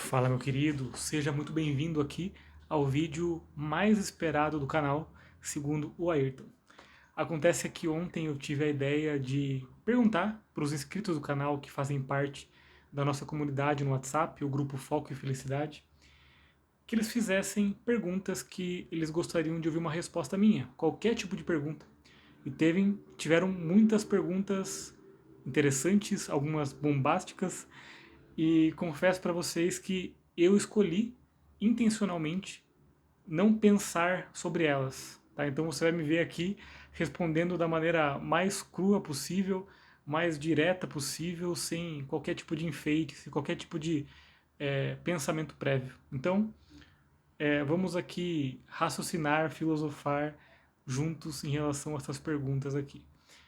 Fala, meu querido, seja muito bem-vindo aqui ao vídeo mais esperado do canal, segundo o Ayrton. Acontece que ontem eu tive a ideia de perguntar para os inscritos do canal que fazem parte da nossa comunidade no WhatsApp, o grupo Foco e Felicidade, que eles fizessem perguntas que eles gostariam de ouvir uma resposta minha, qualquer tipo de pergunta. E tiveram muitas perguntas interessantes, algumas bombásticas, e confesso para vocês que eu escolhi intencionalmente não pensar sobre elas. Tá? Então você vai me ver aqui respondendo da maneira mais crua possível, mais direta possível, sem qualquer tipo de enfeite, sem qualquer tipo de pensamento prévio. Então vamos aqui raciocinar, filosofar juntos em relação a essas perguntas aqui.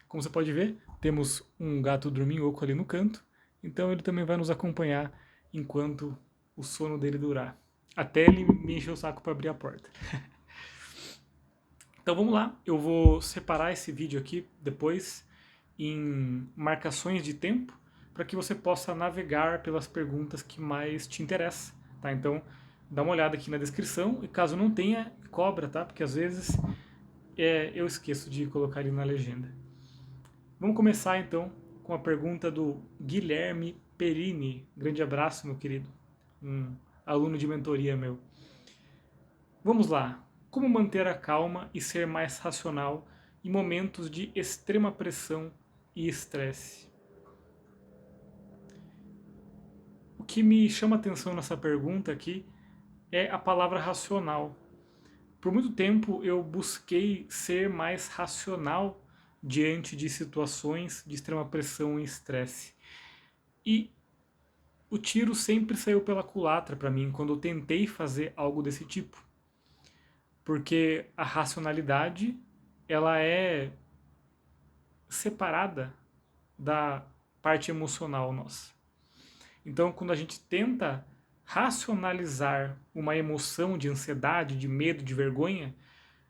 Como você pode ver, temos um gato dorminhoco ali no canto, então ele também vai nos acompanhar enquanto o sono dele durar. Até ele me encher o saco para abrir a porta. Então vamos lá, eu vou separar esse vídeo aqui depois em marcações de tempo para que você possa navegar pelas perguntas que mais te interessam, tá? Então dá uma olhada aqui na descrição e caso não tenha, cobra, tá? Porque às vezes eu esqueço de colocar ali na legenda. Vamos começar então com a pergunta do Guilherme Perini. Grande abraço, meu querido. Um aluno de mentoria meu. Vamos lá. Como manter a calma e ser mais racional em momentos de extrema pressão e estresse? O que me chama atenção nessa pergunta aqui é a palavra racional. Por muito tempo eu busquei ser mais racional diante de situações de extrema pressão e estresse. E o tiro sempre saiu pela culatra para mim quando eu tentei fazer algo desse tipo. Porque a racionalidade, ela é separada da parte emocional nossa. Então, quando a gente tenta racionalizar uma emoção de ansiedade, de medo, de vergonha,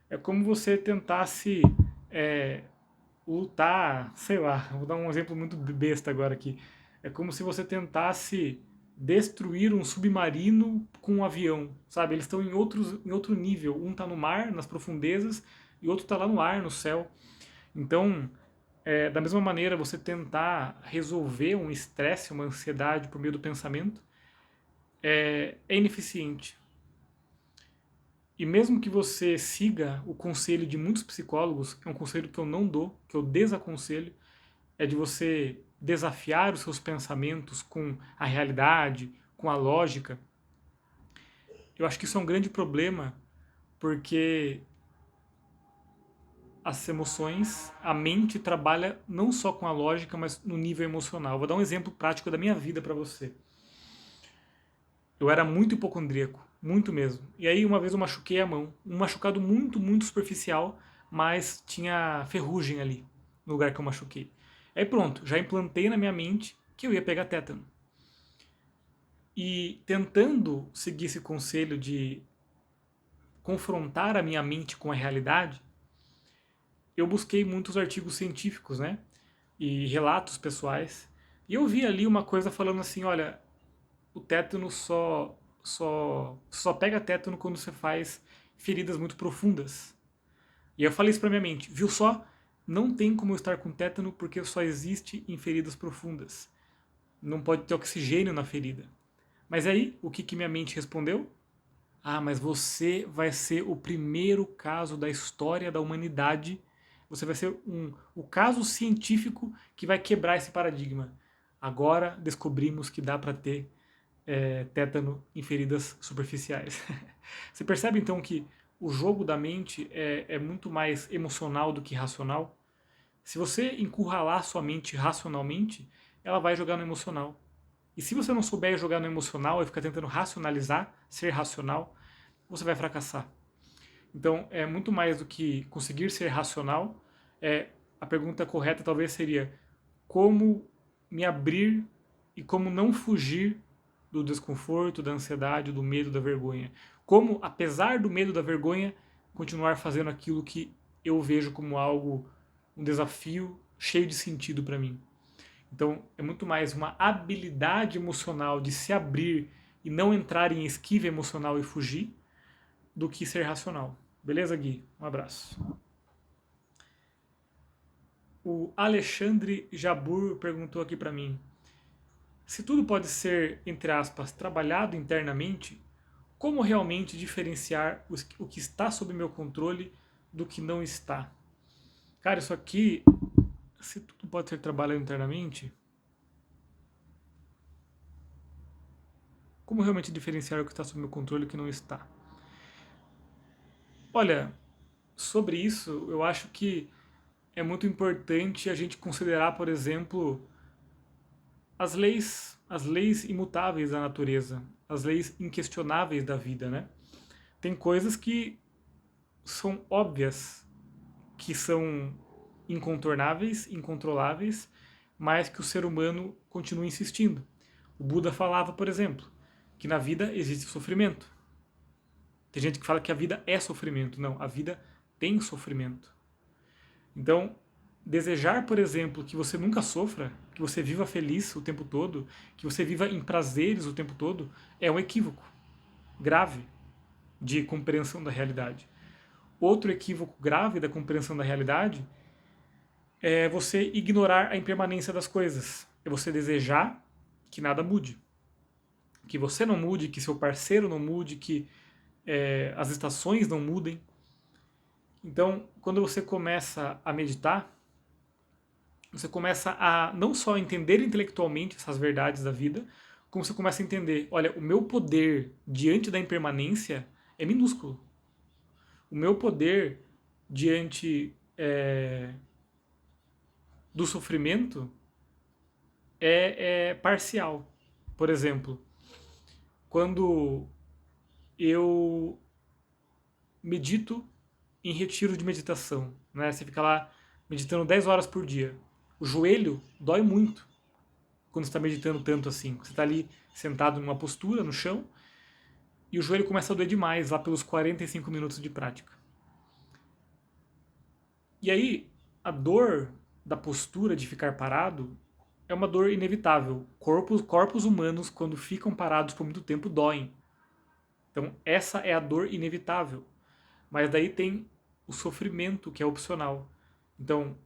é como você tentasse é, lutar, sei lá, vou dar um exemplo muito besta agora aqui. É como se você tentasse destruir um submarino com um avião, sabe? Eles estão em outro nível. Um está no mar, nas profundezas, e outro está lá no ar, no céu. Então, da mesma maneira, você tentar resolver um estresse, uma ansiedade por meio do pensamento, é ineficiente. E mesmo que você siga o conselho de muitos psicólogos, é um conselho que eu não dou, que eu desaconselho, é de você desafiar os seus pensamentos com a realidade, com a lógica. Eu acho que isso é um grande problema, porque as emoções, a mente trabalha não só com a lógica, mas no nível emocional. Vou dar um exemplo prático da minha vida para você. Eu era muito hipocondríaco, muito mesmo. E aí uma vez eu machuquei a mão, um machucado muito, muito superficial, mas tinha ferrugem ali no lugar que eu machuquei. Aí pronto, já implantei na minha mente que eu ia pegar tétano. E tentando seguir esse conselho de confrontar a minha mente com a realidade, eu busquei muitos artigos científicos, né? E relatos pessoais. E eu vi ali uma coisa falando assim, olha, o tétano só pega tétano quando você faz feridas muito profundas. E eu falei isso pra minha mente, viu só? Não tem como eu estar com tétano porque só existe em feridas profundas. Não pode ter oxigênio na ferida. Mas aí, o que minha mente respondeu? Ah, mas você vai ser o primeiro caso da história da humanidade. Você vai ser o caso científico que vai quebrar esse paradigma. Agora descobrimos que dá para ter tétano em feridas superficiais. Você percebe então que o jogo da mente é muito mais emocional do que racional? Se você encurralar sua mente racionalmente, ela vai jogar no emocional. E se você não souber jogar no emocional e ficar tentando racionalizar, ser racional, você vai fracassar. Então, é muito mais do que conseguir ser racional. A pergunta correta talvez seria como me abrir e como não fugir do desconforto, da ansiedade, do medo, da vergonha. Como, apesar do medo, da vergonha, continuar fazendo aquilo que eu vejo como algo, um desafio cheio de sentido para mim. Então, é muito mais uma habilidade emocional de se abrir, e não entrar em esquiva emocional e fugir, do que ser racional. Beleza, Gui? Um abraço. O Alexandre Jabur perguntou aqui para mim: se tudo pode ser, entre aspas, trabalhado internamente, como realmente diferenciar o que está sob meu controle do que não está? Cara, isso aqui, se tudo pode ser trabalhado internamente, como realmente diferenciar o que está sob meu controle e o que não está? Olha, sobre isso, eu acho que é muito importante a gente considerar, por exemplo, as leis imutáveis da natureza, as leis inquestionáveis da vida, né? Tem coisas que são óbvias, que são incontornáveis, incontroláveis, mas que o ser humano continua insistindo. O Buda falava, por exemplo, que na vida existe sofrimento. Tem gente que fala que a vida é sofrimento. Não, a vida tem sofrimento. Então, desejar, por exemplo, que você nunca sofra, que você viva feliz o tempo todo, que você viva em prazeres o tempo todo, é um equívoco grave de compreensão da realidade. Outro equívoco grave da compreensão da realidade é você ignorar a impermanência das coisas. É você desejar que nada mude. Que você não mude, que seu parceiro não mude, que as estações não mudem. Então, quando você começa a meditar, você começa a não só entender intelectualmente essas verdades da vida, como você começa a entender, olha, o meu poder diante da impermanência é minúsculo. O meu poder diante do sofrimento é parcial. Por exemplo, quando eu medito em retiro de meditação, né? Você fica lá meditando 10 horas por dia. O joelho dói muito quando você está meditando tanto assim. Você está ali sentado numa postura no chão e o joelho começa a doer demais lá pelos 45 minutos de prática. E aí, a dor da postura de ficar parado é uma dor inevitável. Corpos humanos, quando ficam parados por muito tempo, doem. Então, essa é a dor inevitável. Mas daí tem o sofrimento, que é opcional. Então,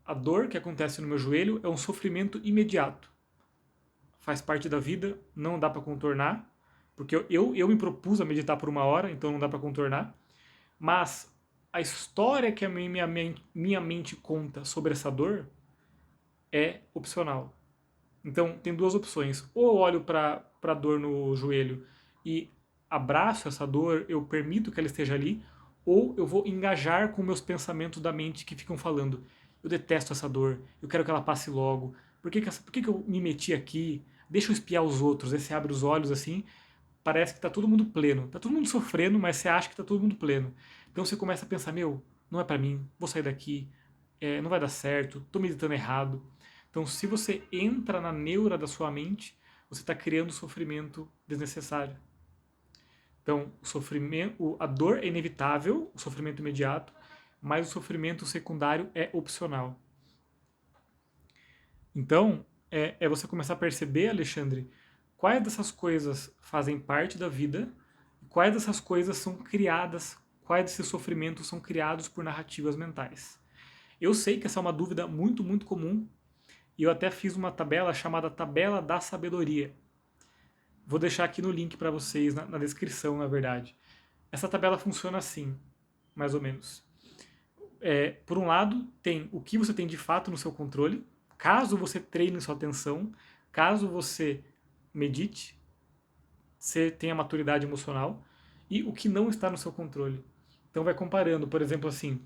a dor que acontece no meu joelho é um sofrimento imediato. Faz parte da vida, não dá para contornar, porque eu me propus a meditar por 1 hora, então não dá para contornar. Mas a história que a minha mente conta sobre essa dor é opcional. Então, tem duas opções. Ou eu olho para a dor no joelho e abraço essa dor, eu permito que ela esteja ali, ou eu vou engajar com meus pensamentos da mente que ficam falando: eu detesto essa dor, eu quero que ela passe logo, por que eu me meti aqui? Deixa eu espiar os outros. Aí você abre os olhos assim, parece que tá todo mundo pleno. Tá todo mundo sofrendo, mas você acha que tá todo mundo pleno. Então você começa a pensar: meu, não é para mim, vou sair daqui, não vai dar certo, tô meditando errado. Então, se você entra na neura da sua mente, você está criando sofrimento desnecessário. Então, o sofrimento, a dor é inevitável, o sofrimento imediato, mas o sofrimento secundário é opcional. Então, é você começar a perceber, Alexandre, quais dessas coisas fazem parte da vida, quais dessas coisas são criadas, quais desses sofrimentos são criados por narrativas mentais. Eu sei que essa é uma dúvida muito, muito comum, e eu até fiz uma tabela chamada Tabela da Sabedoria. Vou deixar aqui no link para vocês, na descrição, na verdade. Essa tabela funciona assim, mais ou menos. Por um lado, tem o que você tem de fato no seu controle, caso você treine sua atenção, caso você medite, você tenha maturidade emocional, e o que não está no seu controle. Então vai comparando, por exemplo, assim,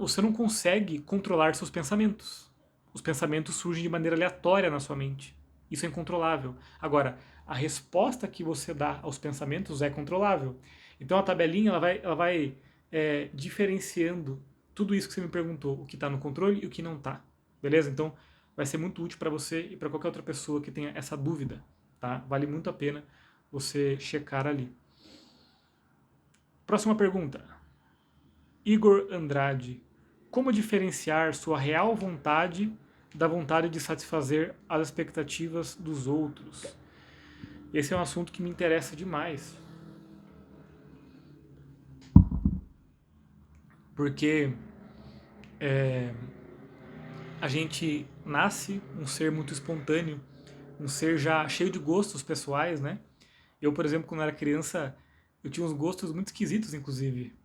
você não consegue controlar seus pensamentos. Os pensamentos surgem de maneira aleatória na sua mente. Isso é incontrolável. Agora, a resposta que você dá aos pensamentos é controlável. Então a tabelinha ela vai diferenciando tudo isso que você me perguntou, o que está no controle e o que não está. Beleza? Então vai ser muito útil para você e para qualquer outra pessoa que tenha essa dúvida. Tá? Vale muito a pena você checar ali. Próxima pergunta. Igor Andrade. Como diferenciar sua real vontade da vontade de satisfazer as expectativas dos outros? Esse é um assunto que me interessa demais, porque a gente nasce um ser muito espontâneo, um ser já cheio de gostos pessoais, né? Eu, por exemplo, quando era criança, eu tinha uns gostos muito esquisitos, inclusive.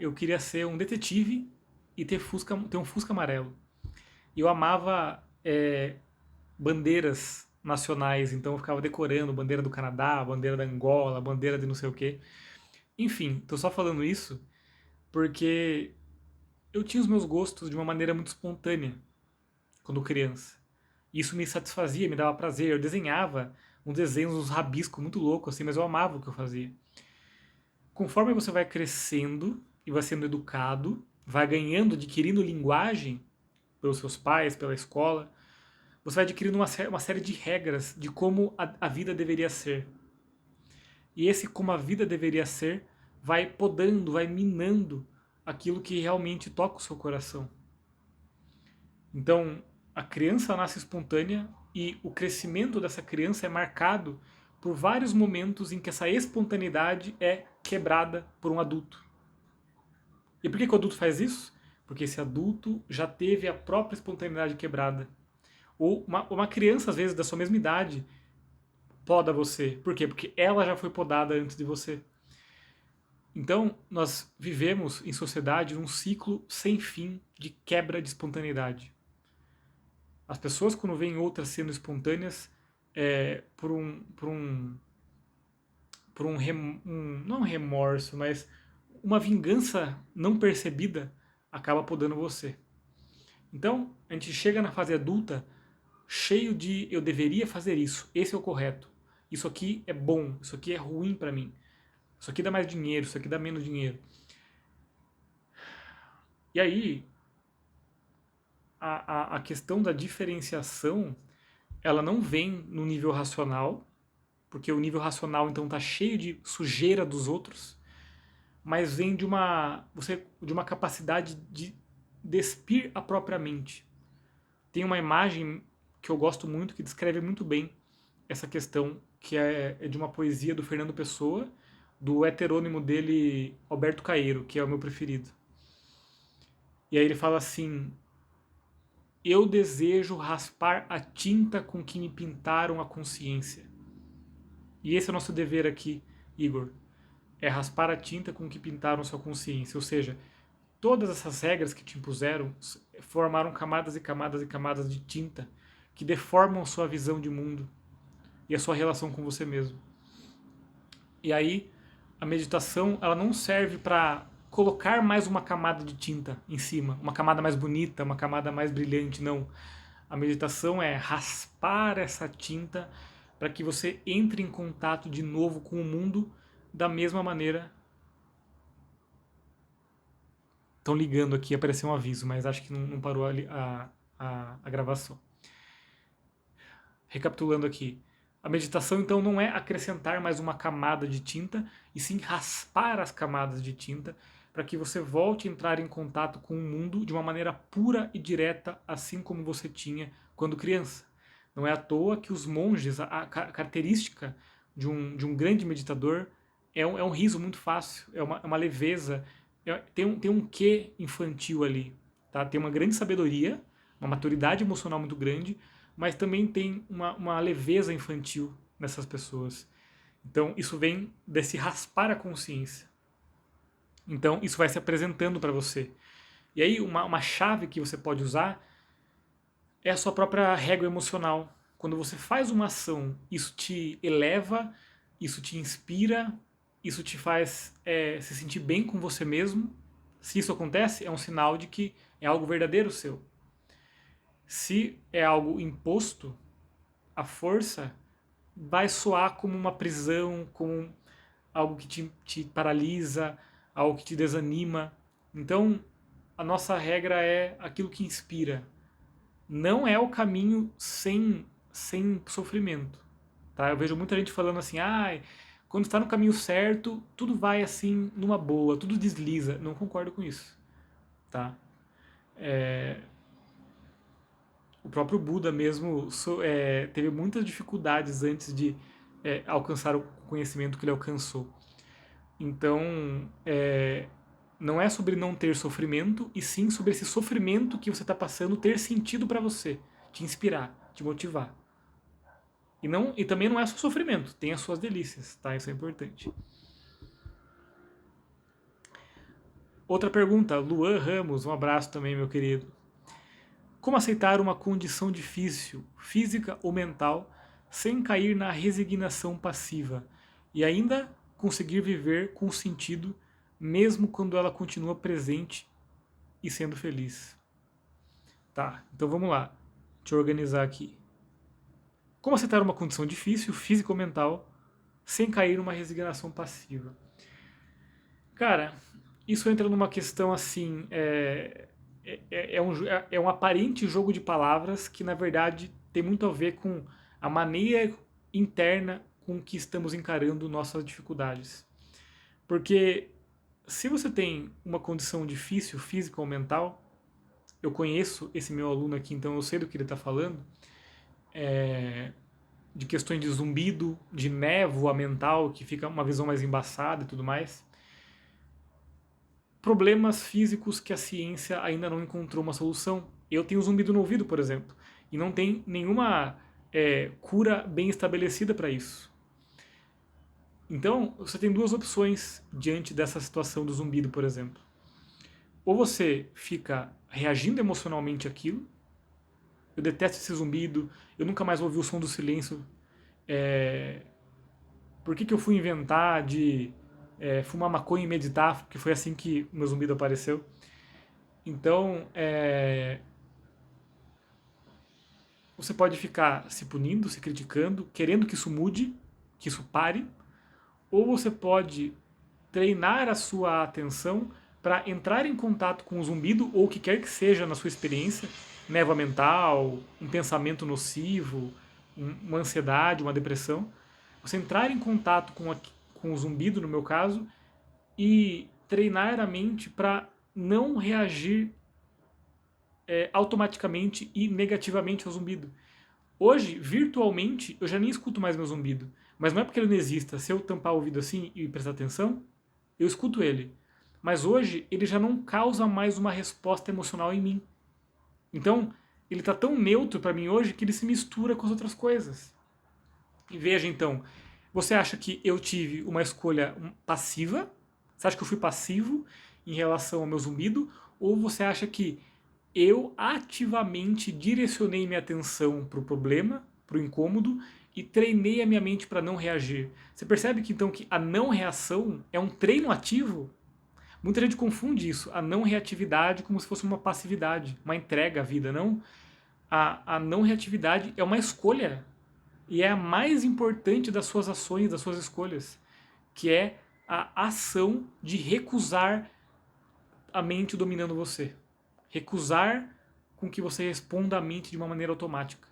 Eu queria ser um detetive e ter um Fusca amarelo. E eu amava bandeiras nacionais, então eu ficava decorando bandeira do Canadá, bandeira da Angola, bandeira de não sei o quê. Enfim, tô só falando isso porque eu tinha os meus gostos de uma maneira muito espontânea quando criança. Isso me satisfazia, me dava prazer. Eu desenhava uns desenhos, uns rabiscos muito loucos, assim, mas eu amava o que eu fazia. Conforme você vai crescendo e vai sendo educado, vai ganhando, adquirindo linguagem pelos seus pais, pela escola, você vai adquirindo uma série de regras de como a vida deveria ser. E esse como a vida deveria ser vai podando, vai minando aquilo que realmente toca o seu coração. Então, a criança nasce espontânea e o crescimento dessa criança é marcado por vários momentos em que essa espontaneidade é quebrada por um adulto. E por que, que o adulto faz isso? Porque esse adulto já teve a própria espontaneidade quebrada. Ou uma criança, às vezes, da sua mesma idade, poda você. Por quê? Porque ela já foi podada antes de você. Então, nós vivemos em sociedade num ciclo sem fim de quebra de espontaneidade. As pessoas, quando veem outras sendo espontâneas, por um, não um remorso, mas uma vingança não percebida, acaba podando você. Então, a gente chega na fase adulta cheio de eu deveria fazer isso, esse é o correto. Isso aqui é bom, isso aqui é ruim para mim. Isso aqui dá mais dinheiro, isso aqui dá menos dinheiro. E aí, a questão da diferenciação, ela não vem no nível racional, porque o nível racional então está cheio de sujeira dos outros, mas vem de uma capacidade de despir a própria mente. Tem uma imagem que eu gosto muito que descreve muito bem essa questão, que é de uma poesia do Fernando Pessoa, do heterônimo dele, Alberto Caeiro, que é o meu preferido. E aí ele fala assim: eu desejo raspar a tinta com que me pintaram a consciência. E esse é o nosso dever aqui, Igor. É raspar a tinta com que pintaram sua consciência. Ou seja, todas essas regras que te impuseram formaram camadas e camadas e camadas de tinta que deformam sua visão de mundo e a sua relação com você mesmo. E aí, a meditação, ela não serve para colocar mais uma camada de tinta em cima, uma camada mais bonita, uma camada mais brilhante, não. A meditação é raspar essa tinta para que você entre em contato de novo com o mundo da mesma maneira. Estão ligando aqui, apareceu um aviso, mas acho que não parou a gravação. Recapitulando aqui. A meditação, então, não é acrescentar mais uma camada de tinta, e sim raspar as camadas de tinta para que você volte a entrar em contato com o mundo de uma maneira pura e direta, assim como você tinha quando criança. Não é à toa que os monges, a característica de um grande meditador é um riso muito fácil, é uma leveza, tem um quê infantil ali. Tá? Tem uma grande sabedoria, uma maturidade emocional muito grande, mas também tem uma leveza infantil nessas pessoas. Então, isso vem desse raspar a consciência. Então, isso vai se apresentando para você. E aí, uma chave que você pode usar é a sua própria régua emocional. Quando você faz uma ação, isso te eleva, isso te inspira, isso te faz se sentir bem com você mesmo. Se isso acontece, é um sinal de que é algo verdadeiro seu. Se é algo imposto, a força vai soar como uma prisão, como algo que te paralisa, algo que te desanima. Então, a nossa regra é aquilo que inspira. Não é o caminho sem sofrimento. Tá? Eu vejo muita gente falando assim, ah, quando está no caminho certo, tudo vai assim, numa boa, tudo desliza. Não concordo com isso. Tá? O próprio Buda mesmo teve muitas dificuldades antes de alcançar o conhecimento que ele alcançou. Então, não é sobre não ter sofrimento, e sim sobre esse sofrimento que você está passando ter sentido para você, te inspirar, te motivar. E também não é só sofrimento, tem as suas delícias, tá? Isso é importante. Outra pergunta, Luan Ramos, um abraço também, meu querido. Como aceitar uma condição difícil, física ou mental, sem cair na resignação passiva e ainda conseguir viver com sentido, mesmo quando ela continua presente e sendo feliz? Tá, então vamos lá. Deixa eu organizar aqui. Como aceitar uma condição difícil, física ou mental, sem cair numa resignação passiva? Cara, isso entra numa questão assim. É um aparente jogo de palavras que, na verdade, tem muito a ver com a maneira interna com que estamos encarando nossas dificuldades. Porque se você tem uma condição difícil, física ou mental, eu conheço esse meu aluno aqui, então eu sei do que ele está falando, de questões de zumbido, de névoa mental, que fica uma visão mais embaçada e tudo mais. Problemas físicos que a ciência ainda não encontrou uma solução. Eu tenho zumbido no ouvido, por exemplo, e não tem nenhuma cura bem estabelecida para isso. Então, você tem duas opções diante dessa situação do zumbido, por exemplo. Ou você fica reagindo emocionalmente àquilo, eu detesto esse zumbido, eu nunca mais ouvi o som do silêncio, por que eu fui inventar de fumar maconha e meditar, porque foi assim que o meu zumbido apareceu. Então, você pode ficar se punindo, se criticando, querendo que isso mude, que isso pare, ou você pode treinar a sua atenção para entrar em contato com o zumbido ou o que quer que seja na sua experiência, névoa mental, um pensamento nocivo, uma ansiedade, uma depressão. Você entrar em contato com o zumbido, no meu caso, e treinar a mente para não reagir automaticamente e negativamente ao zumbido. Hoje, virtualmente, eu já nem escuto mais meu zumbido. Mas não é porque ele não exista. Se eu tampar o ouvido assim e prestar atenção, eu escuto ele. Mas hoje, ele já não causa mais uma resposta emocional em mim. Então, ele está tão neutro para mim hoje que ele se mistura com as outras coisas. E veja então, você acha que eu tive uma escolha passiva? Você acha que eu fui passivo em relação ao meu zumbido? Ou você acha que eu ativamente direcionei minha atenção para o problema, para o incômodo, e treinei a minha mente para não reagir? Você percebe que então que a não reação é um treino ativo? Muita gente confunde isso, a não reatividade, como se fosse uma passividade, uma entrega à vida. Não. A não reatividade é uma escolha. E é a mais importante das suas ações, das suas escolhas, que é a ação de recusar a mente dominando você. Recusar com que você responda à mente de uma maneira automática.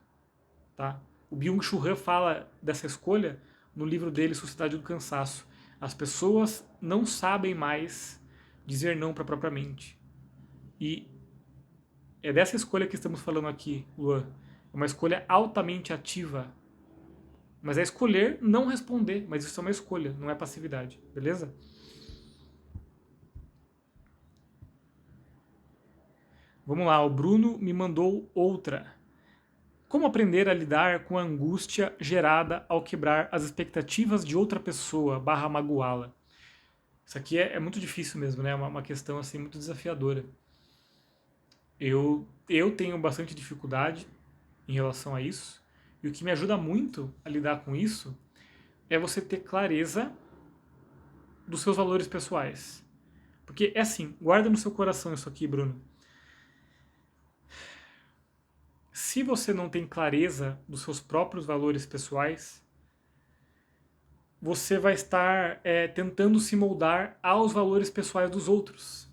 Tá? O Byung-Chul Han fala dessa escolha no livro dele, Sociedade do Cansaço. As pessoas não sabem mais dizer não para a própria mente. E é dessa escolha que estamos falando aqui, Luan. É uma escolha altamente ativa. Mas é escolher não responder, mas isso é uma escolha, não é passividade, beleza? Vamos lá, o Bruno me mandou outra. Como aprender a lidar com a angústia gerada ao quebrar as expectativas de outra pessoa, barra magoá-la? Isso aqui é muito difícil mesmo, né? É uma questão assim muito desafiadora. Eu tenho bastante dificuldade em relação a isso. E o que me ajuda muito a lidar com isso é você ter clareza dos seus valores pessoais. Porque é assim, guarda no seu coração isso aqui, Bruno. Se você não tem clareza dos seus próprios valores pessoais, você vai estar tentando se moldar aos valores pessoais dos outros.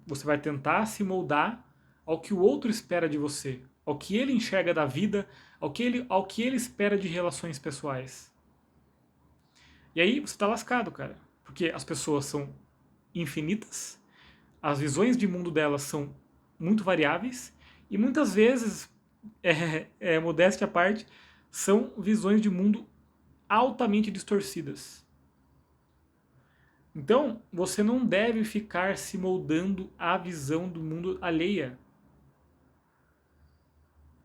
Você vai tentar se moldar ao que o outro espera de você, ao que ele enxerga da vida, ao que ele espera de relações pessoais. E aí você está lascado, cara. Porque as pessoas são infinitas, as visões de mundo delas são muito variáveis, e muitas vezes, modéstia à parte, são visões de mundo altamente distorcidas. Então, você não deve ficar se moldando à visão do mundo alheia.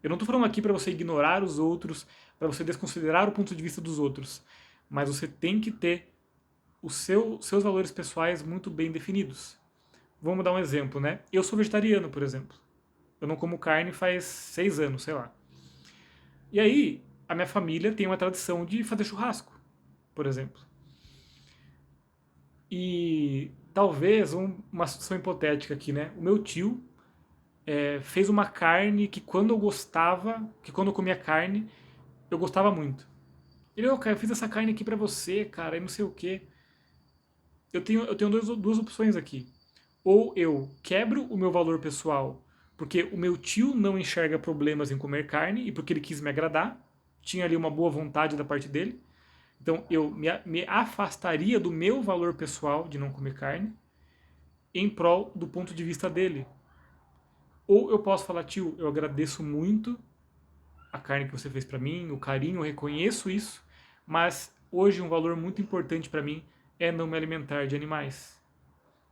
Eu não estou falando aqui para você ignorar os outros, para você desconsiderar o ponto de vista dos outros, mas você tem que ter os seus valores pessoais muito bem definidos. Vamos dar um exemplo, né? Eu sou vegetariano, por exemplo. Eu não como carne faz 6 anos, sei lá. E aí, a minha família tem uma tradição de fazer churrasco, por exemplo. E talvez uma situação hipotética aqui, né? O meu tio fez uma carne que quando eu gostava, que quando eu comia carne, eu gostava muito. Ele, ô, cara, eu fiz essa carne aqui pra você, cara, e não sei o quê. Eu tenho duas opções aqui. Ou eu quebro o meu valor pessoal, porque o meu tio não enxerga problemas em comer carne e porque ele quis me agradar, tinha ali uma boa vontade da parte dele. Então eu me afastaria do meu valor pessoal de não comer carne em prol do ponto de vista dele. Ou eu posso falar, tio, eu agradeço muito a carne que você fez para mim, o carinho, eu reconheço isso, mas hoje um valor muito importante para mim é não me alimentar de animais.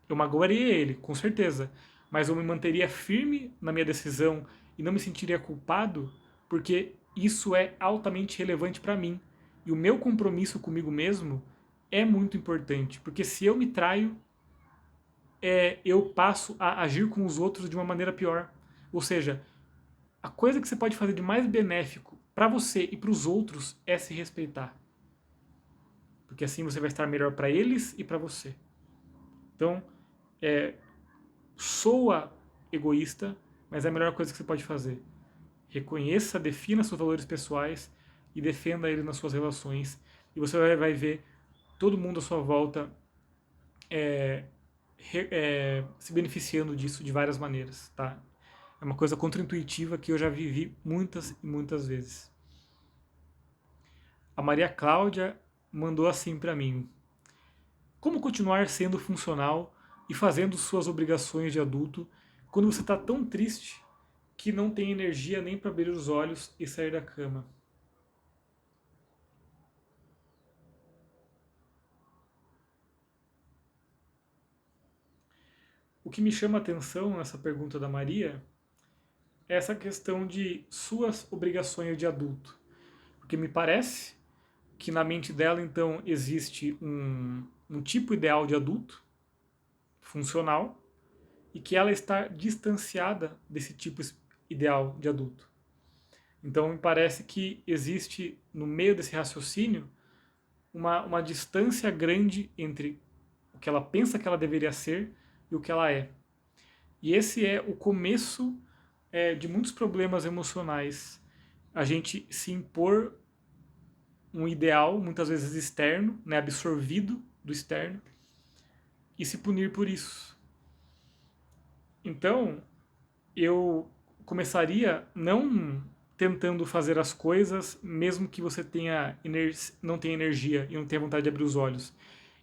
Eu magoaria ele, com certeza, mas eu me manteria firme na minha decisão e não me sentiria culpado, porque isso é altamente relevante para mim. E o meu compromisso comigo mesmo é muito importante, porque se eu me traio, eu passo a agir com os outros de uma maneira pior. Ou seja, a coisa que você pode fazer de mais benéfico para você e para os outros é se respeitar. Porque assim você vai estar melhor para eles e para você. Então, é, soa egoísta, mas é a melhor coisa que você pode fazer. Reconheça, defina seus valores pessoais e defenda eles nas suas relações. E você vai ver todo mundo à sua volta se beneficiando disso de várias maneiras, tá? É uma coisa contraintuitiva que eu já vivi muitas e muitas vezes. A Maria Cláudia mandou assim para mim: como continuar sendo funcional e fazendo suas obrigações de adulto quando você está tão triste que não tem energia nem para abrir os olhos e sair da cama? O que me chama a atenção nessa pergunta da Maria é essa questão de suas obrigações de adulto. Porque me parece que na mente dela, então, existe um tipo ideal de adulto, funcional, e que ela está distanciada desse tipo ideal de adulto. Então, me parece que existe, no meio desse raciocínio, uma distância grande entre o que ela pensa que ela deveria ser e o que ela é. E esse é o começo de muitos problemas emocionais. A gente se impor um ideal, muitas vezes externo, né, absorvido do externo, e se punir por isso. Então, eu começaria não tentando fazer as coisas, mesmo que você não tenha energia e não tenha vontade de abrir os olhos.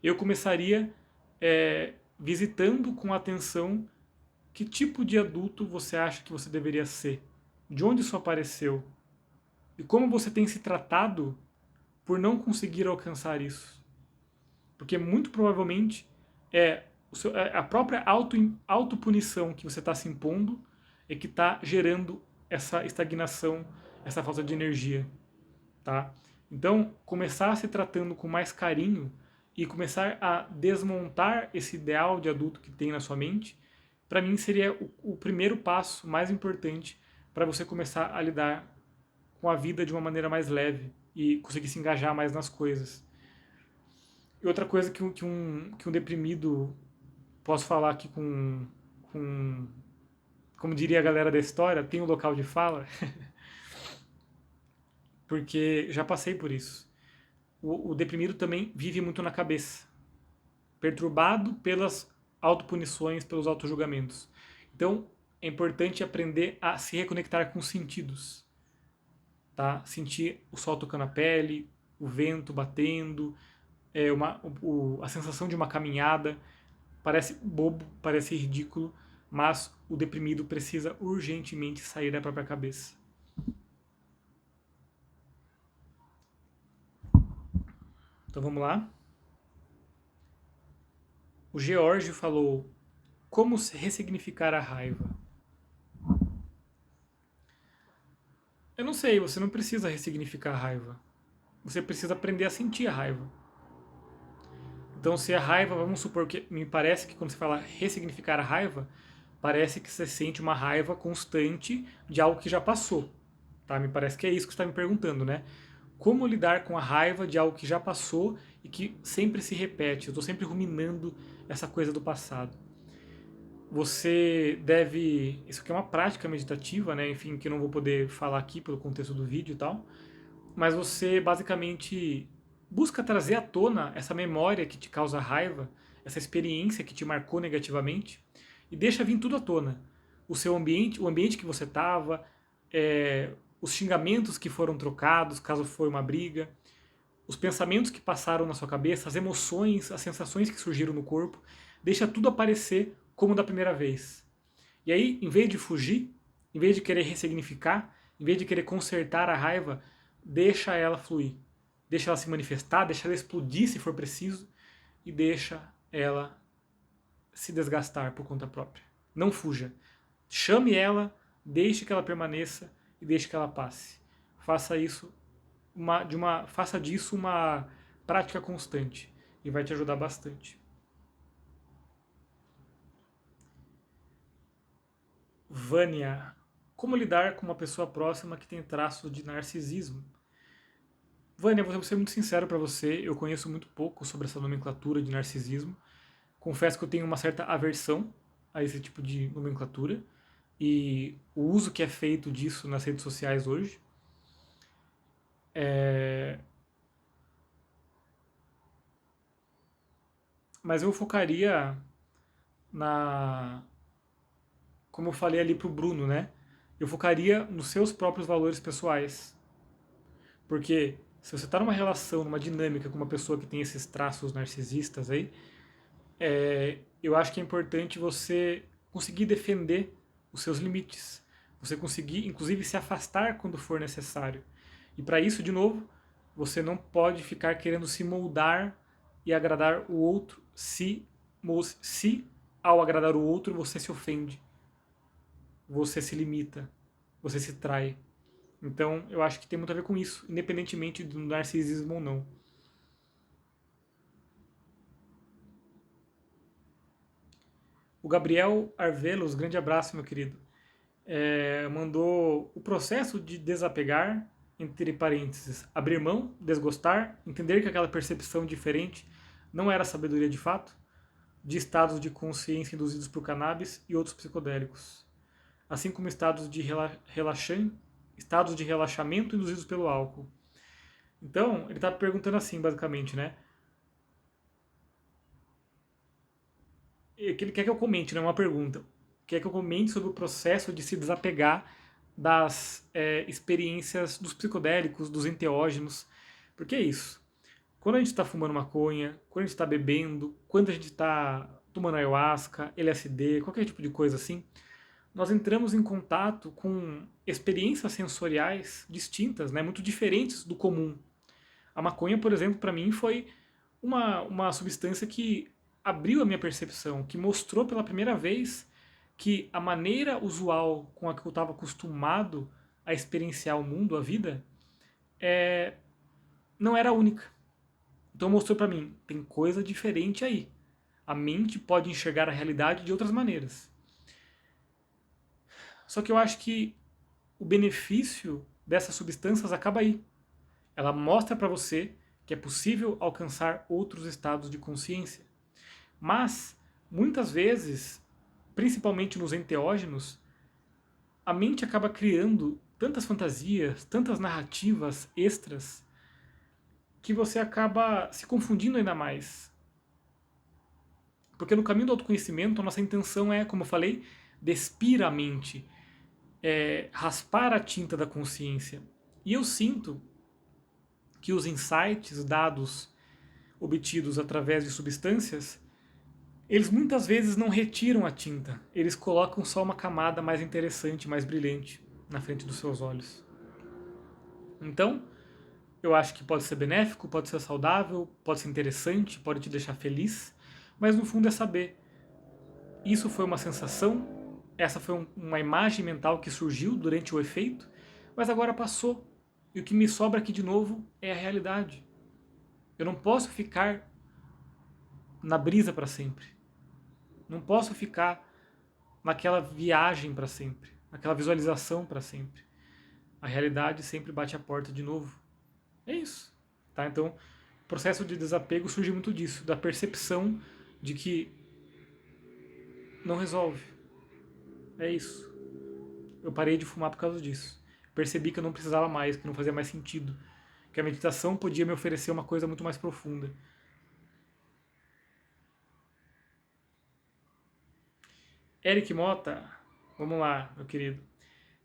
Eu começaria visitando com atenção que tipo de adulto você acha que você deveria ser, de onde isso apareceu e como você tem se tratado por não conseguir alcançar isso. Porque muito provavelmente é a própria autopunição que você está se impondo é que está gerando essa estagnação, essa falta de energia. Tá? Então, começar se tratando com mais carinho e começar a desmontar esse ideal de adulto que tem na sua mente, para mim seria o primeiro passo mais importante para você começar a lidar com a vida de uma maneira mais leve e conseguir se engajar mais nas coisas. E outra coisa que um deprimido, posso falar aqui com, como diria a galera da história, tem um local de fala, porque já passei por isso. O deprimido também vive muito na cabeça, perturbado pelas autopunições, pelos autojulgamentos. Então, é importante aprender a se reconectar com os sentidos, tá? Sentir o sol tocando a pele, o vento batendo, a sensação de uma caminhada. Parece bobo, parece ridículo, mas o deprimido precisa urgentemente sair da própria cabeça. Então vamos lá. O Geórgio falou: como ressignificar a raiva? Eu não sei, você não precisa ressignificar a raiva. Você precisa aprender a sentir a raiva. Então, se a raiva, vamos supor que me parece que quando você fala ressignificar a raiva, parece que você sente uma raiva constante de algo que já passou. Tá? Me parece que é isso que você está me perguntando, né? Como lidar com a raiva de algo que já passou e que sempre se repete? Eu estou sempre ruminando essa coisa do passado. Você deve. Isso aqui é uma prática meditativa, né? Enfim, que eu não vou poder falar aqui pelo contexto do vídeo e tal. Mas você basicamente busca trazer à tona essa memória que te causa raiva, essa experiência que te marcou negativamente, e deixa vir tudo à tona. O seu ambiente, o ambiente que você estava, os xingamentos que foram trocados, caso foi uma briga, os pensamentos que passaram na sua cabeça, as emoções, as sensações que surgiram no corpo, deixa tudo aparecer como da primeira vez. E aí, em vez de fugir, em vez de querer ressignificar, em vez de querer consertar a raiva, deixa ela fluir. Deixa ela se manifestar, deixa ela explodir se for preciso e deixa ela se desgastar por conta própria. Não fuja. Chame ela, deixe que ela permaneça e deixe que ela passe. Faça isso faça disso uma prática constante e vai te ajudar bastante. Vânia, como lidar com uma pessoa próxima que tem traços de narcisismo? Vânia, vou ser muito sincero para você, eu conheço muito pouco sobre essa nomenclatura de narcisismo. Confesso que eu tenho uma certa aversão a esse tipo de nomenclatura e o uso que é feito disso nas redes sociais hoje. Mas eu focaria na, como eu falei ali pro Bruno, né? Eu focaria nos seus próprios valores pessoais. Porque se você está numa relação, numa dinâmica com uma pessoa que tem esses traços narcisistas aí, eu acho que é importante você conseguir defender os seus limites. Você conseguir, inclusive, se afastar quando for necessário. E para isso, de novo, você não pode ficar querendo se moldar e agradar o outro se ao agradar o outro você se ofende, você se limita, você se trai. Então, eu acho que tem muito a ver com isso, independentemente do narcisismo ou não. O Gabriel Arvelos, grande abraço, meu querido, mandou o processo de desapegar, entre parênteses, abrir mão, desgostar, entender que aquela percepção diferente não era sabedoria de fato, de estados de consciência induzidos por cannabis e outros psicodélicos, assim como estados de relaxamento induzidos pelo álcool. Então, ele está perguntando assim, basicamente, né? Que ele quer que eu comente, não é uma pergunta. Quer que eu comente sobre o processo de se desapegar das experiências dos psicodélicos, dos enteógenos. Porque é isso. Quando a gente está fumando maconha, quando a gente está bebendo, quando a gente está tomando ayahuasca, LSD, qualquer tipo de coisa assim, nós entramos em contato com experiências sensoriais distintas, né, muito diferentes do comum. A maconha, por exemplo, para mim foi uma substância que abriu a minha percepção, que mostrou pela primeira vez que a maneira usual com a que eu estava acostumado a experienciar o mundo, a vida, não era única. Então mostrou para mim, tem coisa diferente aí. A mente pode enxergar a realidade de outras maneiras. Só que eu acho que o benefício dessas substâncias acaba aí. Ela mostra para você que é possível alcançar outros estados de consciência. Mas, muitas vezes, principalmente nos enteógenos, a mente acaba criando tantas fantasias, tantas narrativas extras, que você acaba se confundindo ainda mais. Porque no caminho do autoconhecimento, a nossa intenção é, como eu falei, despir a mente, raspar a tinta da consciência. E eu sinto que os insights, dados obtidos através de substâncias, eles muitas vezes não retiram a tinta, eles colocam só uma camada mais interessante, mais brilhante na frente dos seus olhos. Então, Eu acho que pode ser benéfico, pode ser saudável, pode ser interessante, pode te deixar feliz, mas no fundo é saber, isso foi uma sensação, essa foi uma imagem mental que surgiu durante o efeito, mas agora passou. E o que me sobra aqui de novo é a realidade. Eu não posso ficar na brisa para sempre. Não posso ficar naquela viagem para sempre, naquela visualização para sempre. A realidade sempre bate a porta de novo. É isso. Tá? Então, o processo de desapego surge muito disso, da percepção de que não resolve. É isso. Eu parei de fumar por causa disso. Percebi que eu não precisava mais, que não fazia mais sentido. Que a meditação podia me oferecer uma coisa muito mais profunda. Eric Mota, vamos lá, meu querido.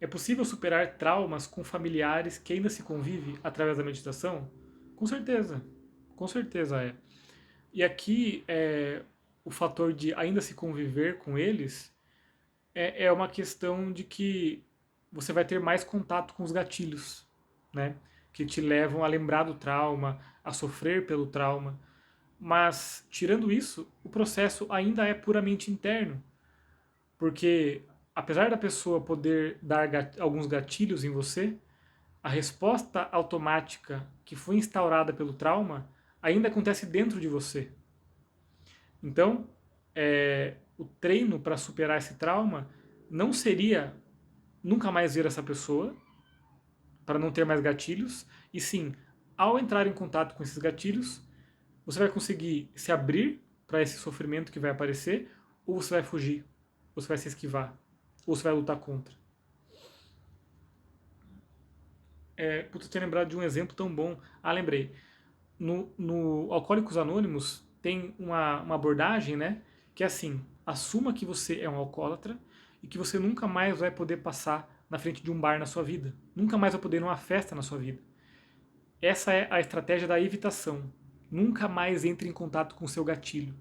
É possível superar traumas com familiares que ainda se convive através da meditação? Com certeza é. E aqui o fator de ainda se conviver com eles é uma questão de que você vai ter mais contato com os gatilhos, né? Que te levam a lembrar do trauma, a sofrer pelo trauma. Mas, tirando isso, o processo ainda é puramente interno. Porque, apesar da pessoa poder dar alguns gatilhos em você, a resposta automática que foi instaurada pelo trauma ainda acontece dentro de você. Então, o treino para superar esse trauma não seria nunca mais ver essa pessoa, para não ter mais gatilhos, e sim, ao entrar em contato com esses gatilhos, você vai conseguir se abrir para esse sofrimento que vai aparecer, ou você vai fugir, ou você vai se esquivar, ou você vai lutar contra. Putz, eu tinha lembrado de um exemplo tão bom. Ah, lembrei. No Alcoólicos Anônimos tem uma abordagem, né? Que é assim, assuma que você é um alcoólatra e que você nunca mais vai poder passar na frente de um bar na sua vida. Nunca mais vai poder ir numa festa na sua vida. Essa é a estratégia da evitação. Nunca mais entre em contato com o seu gatilho.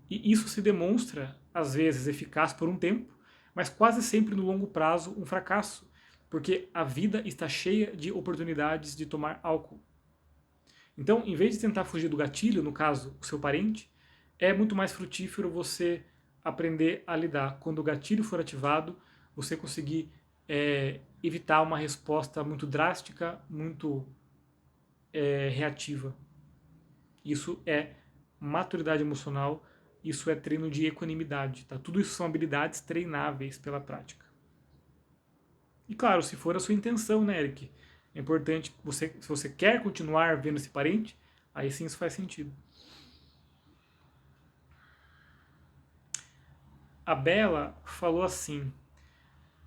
E isso se demonstra, às vezes, eficaz por um tempo, mas quase sempre no longo prazo um fracasso, porque a vida está cheia de oportunidades de tomar álcool. Então, em vez de tentar fugir do gatilho, no caso, o seu parente, é muito mais frutífero você aprender a lidar. Quando o gatilho for ativado, você conseguir evitar uma resposta muito drástica, muito reativa. Isso é maturidade emocional, isso é treino de equanimidade. Tá? Tudo isso são habilidades treináveis pela prática. E claro, se for a sua intenção, né, Eric? É importante, se você quer continuar vendo esse parente, aí sim isso faz sentido. A Bela falou assim: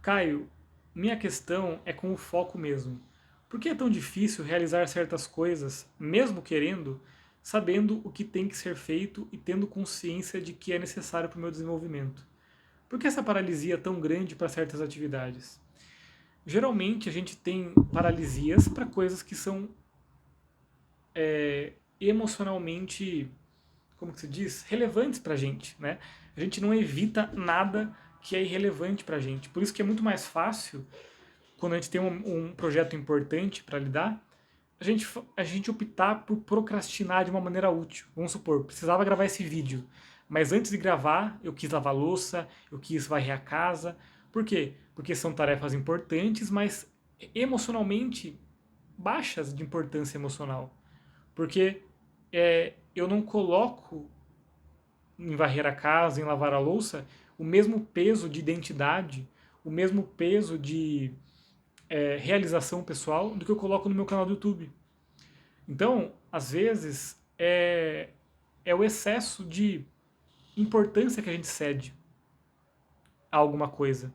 Caio, minha questão é com o foco mesmo. Por que é tão difícil realizar certas coisas, mesmo querendo, sabendo o que tem que ser feito e tendo consciência de que é necessário para o meu desenvolvimento? Por que essa paralisia tão grande para certas atividades? Geralmente a gente tem paralisias para coisas que são emocionalmente, como que se diz, relevantes para a gente, né? A gente não evita nada que é irrelevante para a gente. Por isso que é muito mais fácil, quando a gente tem um projeto importante para lidar, a gente optar por procrastinar de uma maneira útil. Vamos supor, precisava gravar esse vídeo, mas antes de gravar, eu quis lavar a louça, eu quis varrer a casa. Por quê? Porque são tarefas importantes, mas emocionalmente baixas de importância emocional. Porque eu não coloco em varrer a casa, em lavar a louça, o mesmo peso de identidade, o mesmo peso de realização pessoal do que eu coloco no meu canal do YouTube. Então, às vezes, é o excesso de importância que a gente cede a alguma coisa.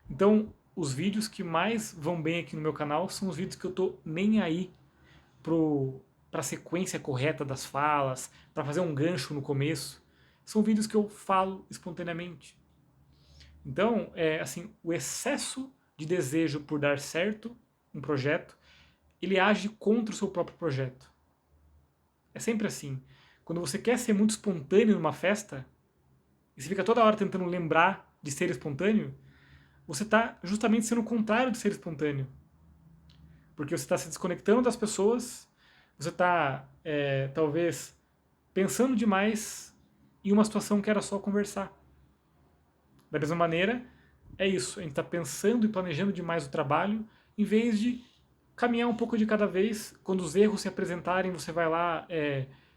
Então, os vídeos que mais vão bem aqui no meu canal são os vídeos que eu tô nem aí para a sequência correta das falas, para fazer um gancho no começo. São vídeos que eu falo espontaneamente. Então, assim, o excesso de desejo por dar certo um projeto, ele age contra o seu próprio projeto. É sempre assim. Quando você quer ser muito espontâneo numa festa, e você fica toda hora tentando lembrar de ser espontâneo, você está justamente sendo o contrário de ser espontâneo. Porque você está se desconectando das pessoas, você está, talvez, pensando demais em uma situação que era só conversar. Da mesma maneira, é isso, a gente está pensando e planejando demais o trabalho, em vez de caminhar um pouco de cada vez. Quando os erros se apresentarem, você vai lá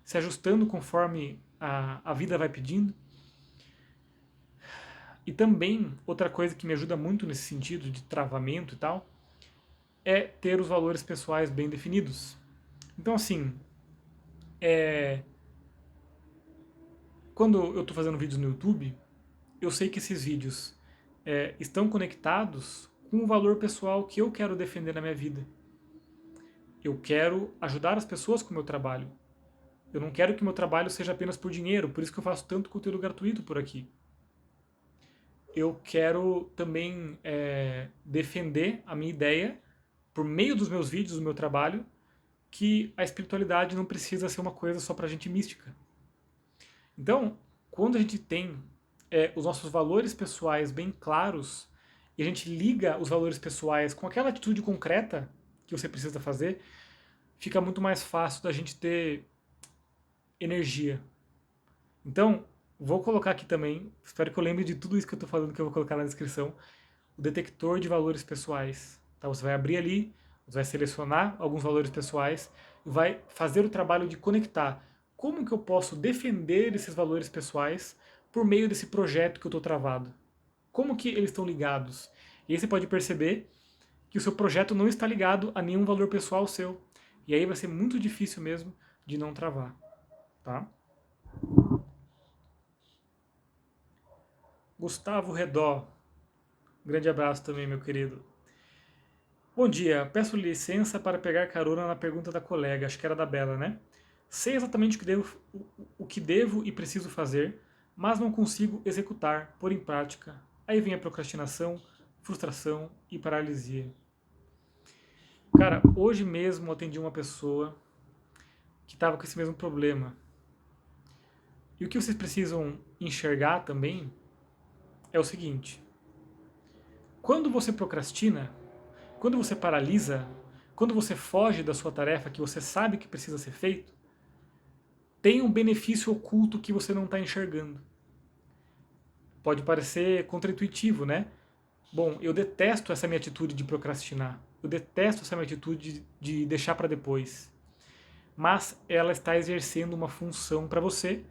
se ajustando conforme a vida vai pedindo. E também, outra coisa que me ajuda muito nesse sentido de travamento e tal, é ter os valores pessoais bem definidos. Então, assim, quando eu estou fazendo vídeos no YouTube, eu sei que esses vídeos estão conectados com o valor pessoal que eu quero defender na minha vida. Eu quero ajudar as pessoas com o meu trabalho. Eu não quero que o meu trabalho seja apenas por dinheiro, por isso que eu faço tanto conteúdo gratuito por aqui. Eu quero também defender a minha ideia, por meio dos meus vídeos, do meu trabalho, que a espiritualidade não precisa ser uma coisa só pra gente mística. Então, quando a gente tem os nossos valores pessoais bem claros, e a gente liga os valores pessoais com aquela atitude concreta que você precisa fazer, fica muito mais fácil da gente ter energia. Então, vou colocar aqui também, espero que eu lembre de tudo isso que eu estou falando, que eu vou colocar na descrição, o detector de valores pessoais. Tá? Você vai abrir ali, você vai selecionar alguns valores pessoais e vai fazer o trabalho de conectar. Como que eu posso defender esses valores pessoais por meio desse projeto que eu estou travado? Como que eles estão ligados? E aí você pode perceber que o seu projeto não está ligado a nenhum valor pessoal seu. E aí vai ser muito difícil mesmo de não travar. Tá? Gustavo Redó, grande abraço também, meu querido. Bom dia, peço licença para pegar carona na pergunta da colega, acho que era da Bela, né? Sei exatamente o que devo e preciso fazer, mas não consigo executar, pôr em prática. Aí vem a procrastinação, frustração e paralisia. Cara, hoje mesmo eu atendi uma pessoa que estava com esse mesmo problema. E o que vocês precisam enxergar também é o seguinte: quando você procrastina, quando você paralisa, quando você foge da sua tarefa que você sabe que precisa ser feito, tem um benefício oculto que você não está enxergando. Pode parecer contraintuitivo, né? Bom, eu detesto essa minha atitude de procrastinar. Eu detesto essa minha atitude de deixar para depois. Mas ela está exercendo uma função para você,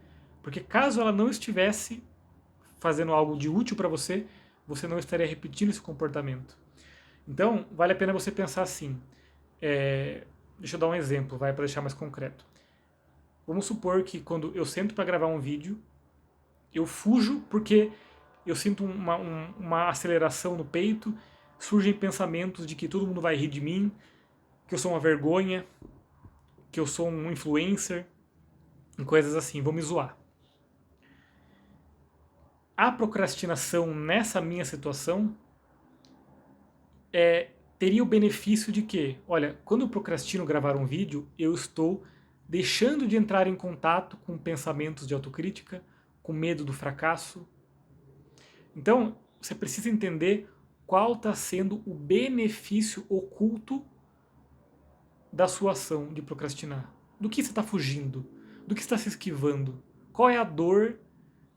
porque caso ela não estivesse fazendo algo de útil para você, você não estaria repetindo esse comportamento. Então, vale a pena você pensar assim. Deixa eu dar um exemplo, vai, para deixar mais concreto. Vamos supor que quando eu sento para gravar um vídeo, eu fujo porque eu sinto uma aceleração no peito, surgem pensamentos de que todo mundo vai rir de mim, que eu sou uma vergonha, que eu sou um influencer, coisas assim, vão me zoar. A procrastinação nessa minha situação teria o benefício de que, olha, quando eu procrastino gravar um vídeo, eu estou deixando de entrar em contato com pensamentos de autocrítica, com medo do fracasso. Então, você precisa entender qual está sendo o benefício oculto da sua ação de procrastinar. Do que você está fugindo? Do que você está se esquivando? Qual é a dor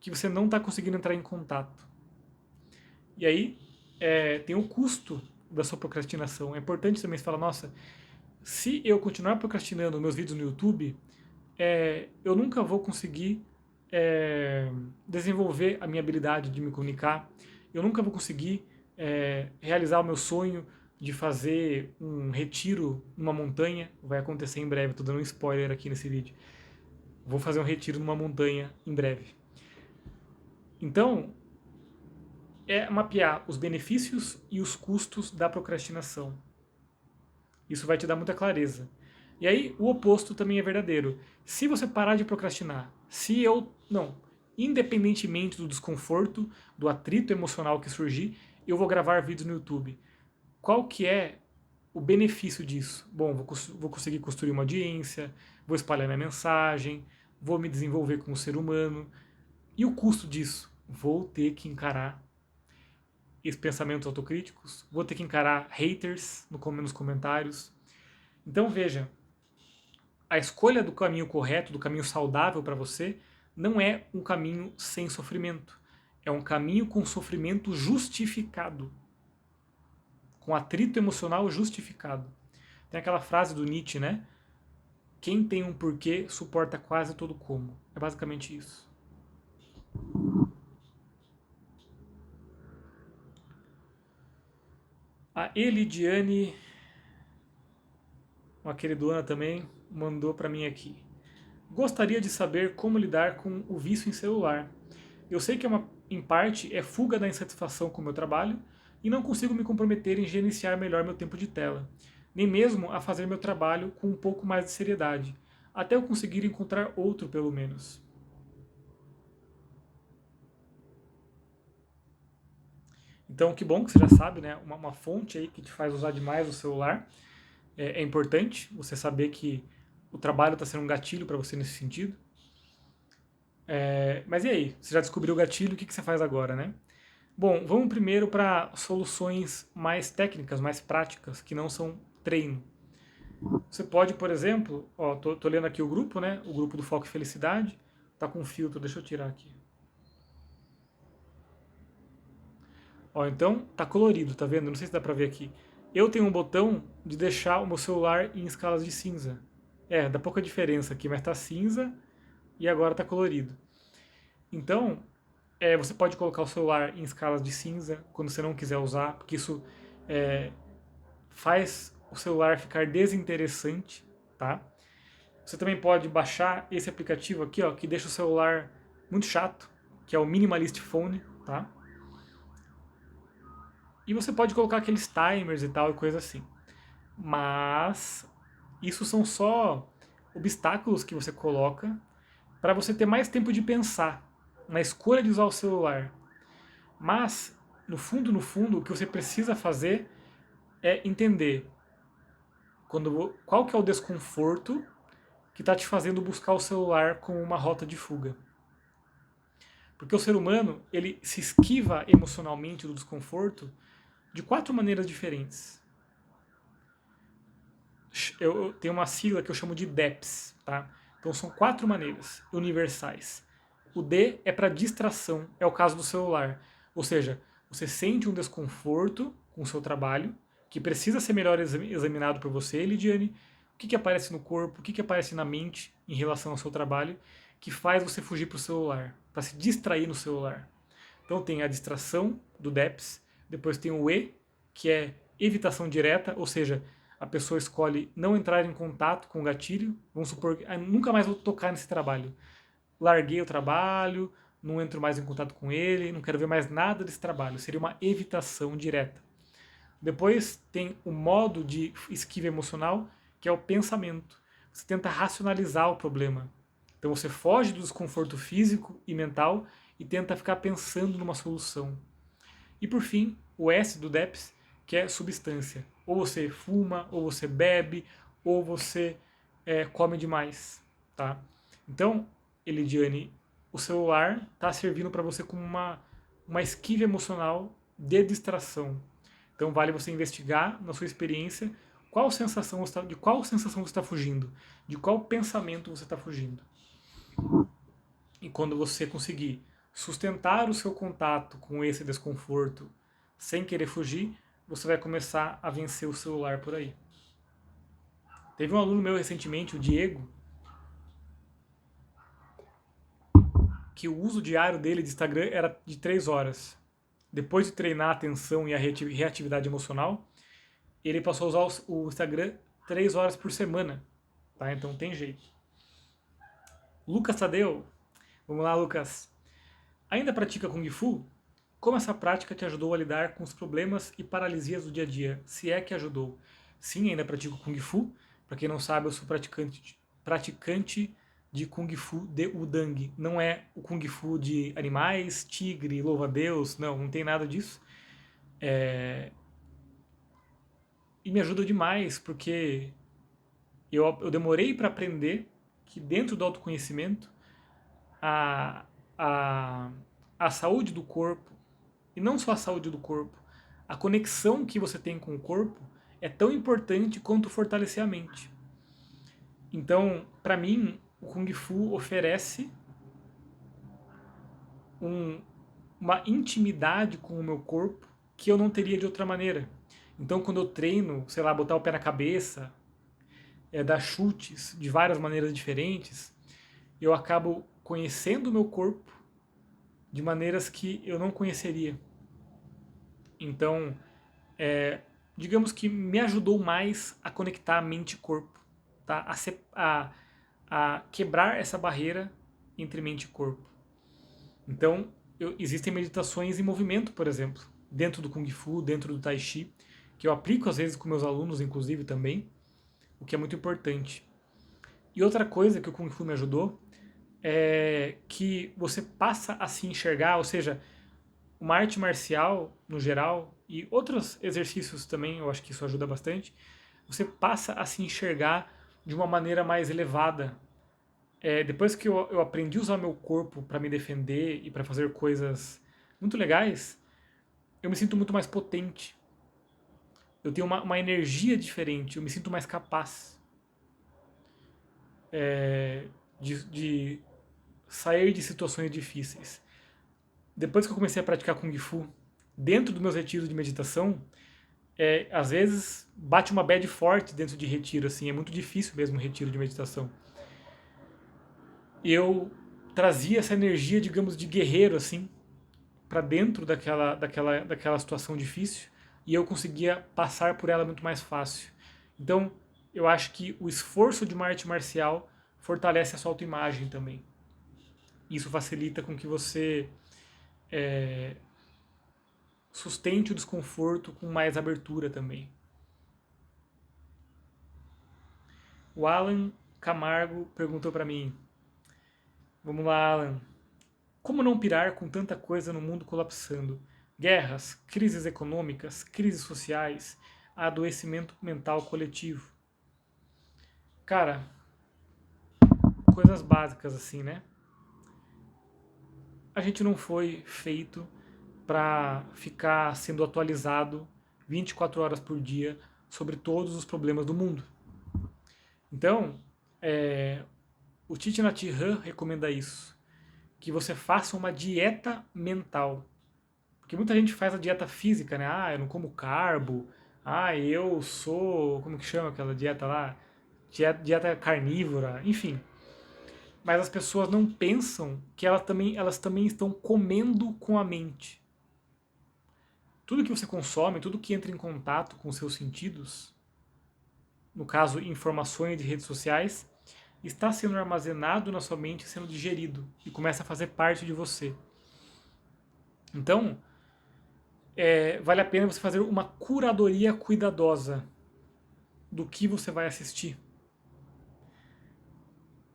que você não está conseguindo entrar em contato? E aí tem o custo da sua procrastinação. É importante também você falar, nossa, se eu continuar procrastinando meus vídeos no YouTube, eu nunca vou conseguir desenvolver a minha habilidade de me comunicar, eu nunca vou conseguir realizar o meu sonho de fazer um retiro numa montanha, vai acontecer em breve, estou dando um spoiler aqui nesse vídeo. Vou fazer um retiro numa montanha em breve. Então, mapear os benefícios e os custos da procrastinação. Isso vai te dar muita clareza. E aí, o oposto também é verdadeiro. Se você parar de procrastinar, independentemente do desconforto, do atrito emocional que surgir, eu vou gravar vídeos no YouTube. Qual que é o benefício disso? Bom, vou conseguir construir uma audiência, vou espalhar minha mensagem, vou me desenvolver como ser humano. E o custo disso? Vou ter que encarar esses pensamentos autocríticos, vou ter que encarar haters nos comentários, Então veja, a escolha do caminho correto, do caminho saudável para você, não é um caminho sem sofrimento. É um caminho com sofrimento justificado, com atrito emocional justificado. Tem aquela frase do Nietzsche, né? Quem tem um porquê suporta quase todo como. É basicamente isso. A Elidiane, uma queridona também, mandou para mim aqui. Gostaria de saber como lidar com o vício em celular. Eu sei que em parte é fuga da insatisfação com o meu trabalho e não consigo me comprometer em gerenciar melhor meu tempo de tela, nem mesmo a fazer meu trabalho com um pouco mais de seriedade, até eu conseguir encontrar outro pelo menos. Então, que bom que você já sabe, né? Uma fonte aí que te faz usar demais o celular. É importante você saber que o trabalho está sendo um gatilho para você nesse sentido. Mas e aí? Você já descobriu o gatilho, o que você faz agora, né? Bom, vamos primeiro para soluções mais técnicas, mais práticas, que não são treino. Você pode, por exemplo, ó, tô lendo aqui o grupo, né? O grupo do Foco e Felicidade. Tá com filtro, deixa eu tirar aqui. Ó, então tá colorido, tá vendo? Não sei se dá pra ver aqui. Eu tenho um botão de deixar o meu celular em escalas de cinza. Dá pouca diferença aqui, mas tá cinza e agora tá colorido. Então, você pode colocar o celular em escalas de cinza quando você não quiser usar, porque isso é, faz o celular ficar desinteressante, tá? Você também pode baixar esse aplicativo aqui, ó, que deixa o celular muito chato, que é o Minimalist Phone, tá? E você pode colocar aqueles timers e tal e coisa assim. Mas isso são só obstáculos que você coloca para você ter mais tempo de pensar na escolha de usar o celular. Mas, no fundo, o que você precisa fazer é entender qual que é o desconforto que está te fazendo buscar o celular como uma rota de fuga. Porque o ser humano, ele se esquiva emocionalmente do desconforto de 4 maneiras diferentes. Eu tenho uma sigla que eu chamo de DEPS, tá? Então são 4 maneiras universais. O D é para distração, é o caso do celular. Ou seja, você sente um desconforto com o seu trabalho, que precisa ser melhor examinado por você, Lidiane. O que aparece no corpo, o que aparece na mente em relação ao seu trabalho, que faz você fugir para o celular, para se distrair no celular. Então tem a distração do DEPS, depois tem o E, que é evitação direta, ou seja, a pessoa escolhe não entrar em contato com o gatilho, vamos supor que nunca mais vou tocar nesse trabalho. Larguei o trabalho, não entro mais em contato com ele, não quero ver mais nada desse trabalho. Seria uma evitação direta. Depois tem o modo de esquiva emocional, que é o pensamento. Você tenta racionalizar o problema. Então você foge do desconforto físico e mental e tenta ficar pensando numa solução. E por fim, o S do DEPS, que é substância. Ou você fuma, ou você bebe, ou você come demais, tá? Então, Elidiane, o celular está servindo para você como uma esquiva emocional de distração. Então vale você investigar na sua experiência de qual sensação você está fugindo, de qual pensamento você está fugindo. E quando você conseguir sustentar o seu contato com esse desconforto sem querer fugir, você vai começar a vencer o celular por aí. Teve um aluno meu recentemente, o Diego, que o uso diário dele de Instagram era de 3 horas. Depois de treinar a atenção e a reatividade emocional, ele passou a usar o Instagram 3 horas por semana. Tá? Então tem jeito. Lucas Tadeu, vamos lá, Lucas. Ainda pratica Kung Fu? Como essa prática te ajudou a lidar com os problemas e paralisias do dia a dia? Se é que ajudou. Sim, ainda pratico Kung Fu. Para quem não sabe, eu sou praticante de Kung Fu de Wudang. Não é o Kung Fu de animais, tigre, louva-a-Deus. Não tem nada disso. E me ajuda demais, porque eu demorei para aprender que dentro do autoconhecimento, a, a, a saúde do corpo, e não só a saúde do corpo, a conexão que você tem com o corpo é tão importante quanto fortalecer a mente. Então, para mim, o Kung Fu oferece uma intimidade com o meu corpo que eu não teria de outra maneira. Então, quando eu treino, sei lá, botar o pé na cabeça, dar chutes de várias maneiras diferentes, eu acabo conhecendo o meu corpo de maneiras que eu não conheceria. Então, digamos que me ajudou mais a conectar mente e corpo, tá? A quebrar essa barreira entre mente e corpo. Então, existem meditações em movimento, por exemplo, dentro do Kung Fu, dentro do Tai Chi, que eu aplico às vezes com meus alunos, inclusive, também, o que é muito importante. E outra coisa que o Kung Fu me ajudou é que você passa a se enxergar, ou seja, uma arte marcial, no geral, e outros exercícios também, eu acho que isso ajuda bastante, você passa a se enxergar de uma maneira mais elevada. Depois que eu aprendi a usar meu corpo para me defender e para fazer coisas muito legais, eu me sinto muito mais potente. Eu tenho uma energia diferente, eu me sinto mais capaz de sair de situações difíceis. Depois que eu comecei a praticar Kung Fu, dentro dos meus retiros de meditação, às vezes bate uma bad forte dentro de retiro, assim, é muito difícil mesmo o retiro de meditação. Eu trazia essa energia, digamos, de guerreiro, assim, para dentro daquela situação difícil e eu conseguia passar por ela muito mais fácil. Então, eu acho que o esforço de uma arte marcial fortalece a sua autoimagem também. Isso facilita com que você sustente o desconforto com mais abertura também. O Alan Camargo perguntou para mim, vamos lá, Alan, como não pirar com tanta coisa no mundo colapsando? Guerras, crises econômicas, crises sociais, adoecimento mental coletivo. Cara, coisas básicas assim, né? A gente não foi feito para ficar sendo atualizado 24 horas por dia sobre todos os problemas do mundo. Então, o Thich Nhat Hanh recomenda isso, que você faça uma dieta mental. Porque muita gente faz a dieta física, né? Ah, eu não como carbo. Ah, eu sou... Como que chama aquela dieta lá? Dieta carnívora. Enfim. Mas as pessoas não pensam que elas também estão comendo com a mente. Tudo que você consome, tudo que entra em contato com os seus sentidos, no caso, informações de redes sociais, está sendo armazenado na sua mente, sendo digerido e começa a fazer parte de você. Então, vale a pena você fazer uma curadoria cuidadosa do que você vai assistir.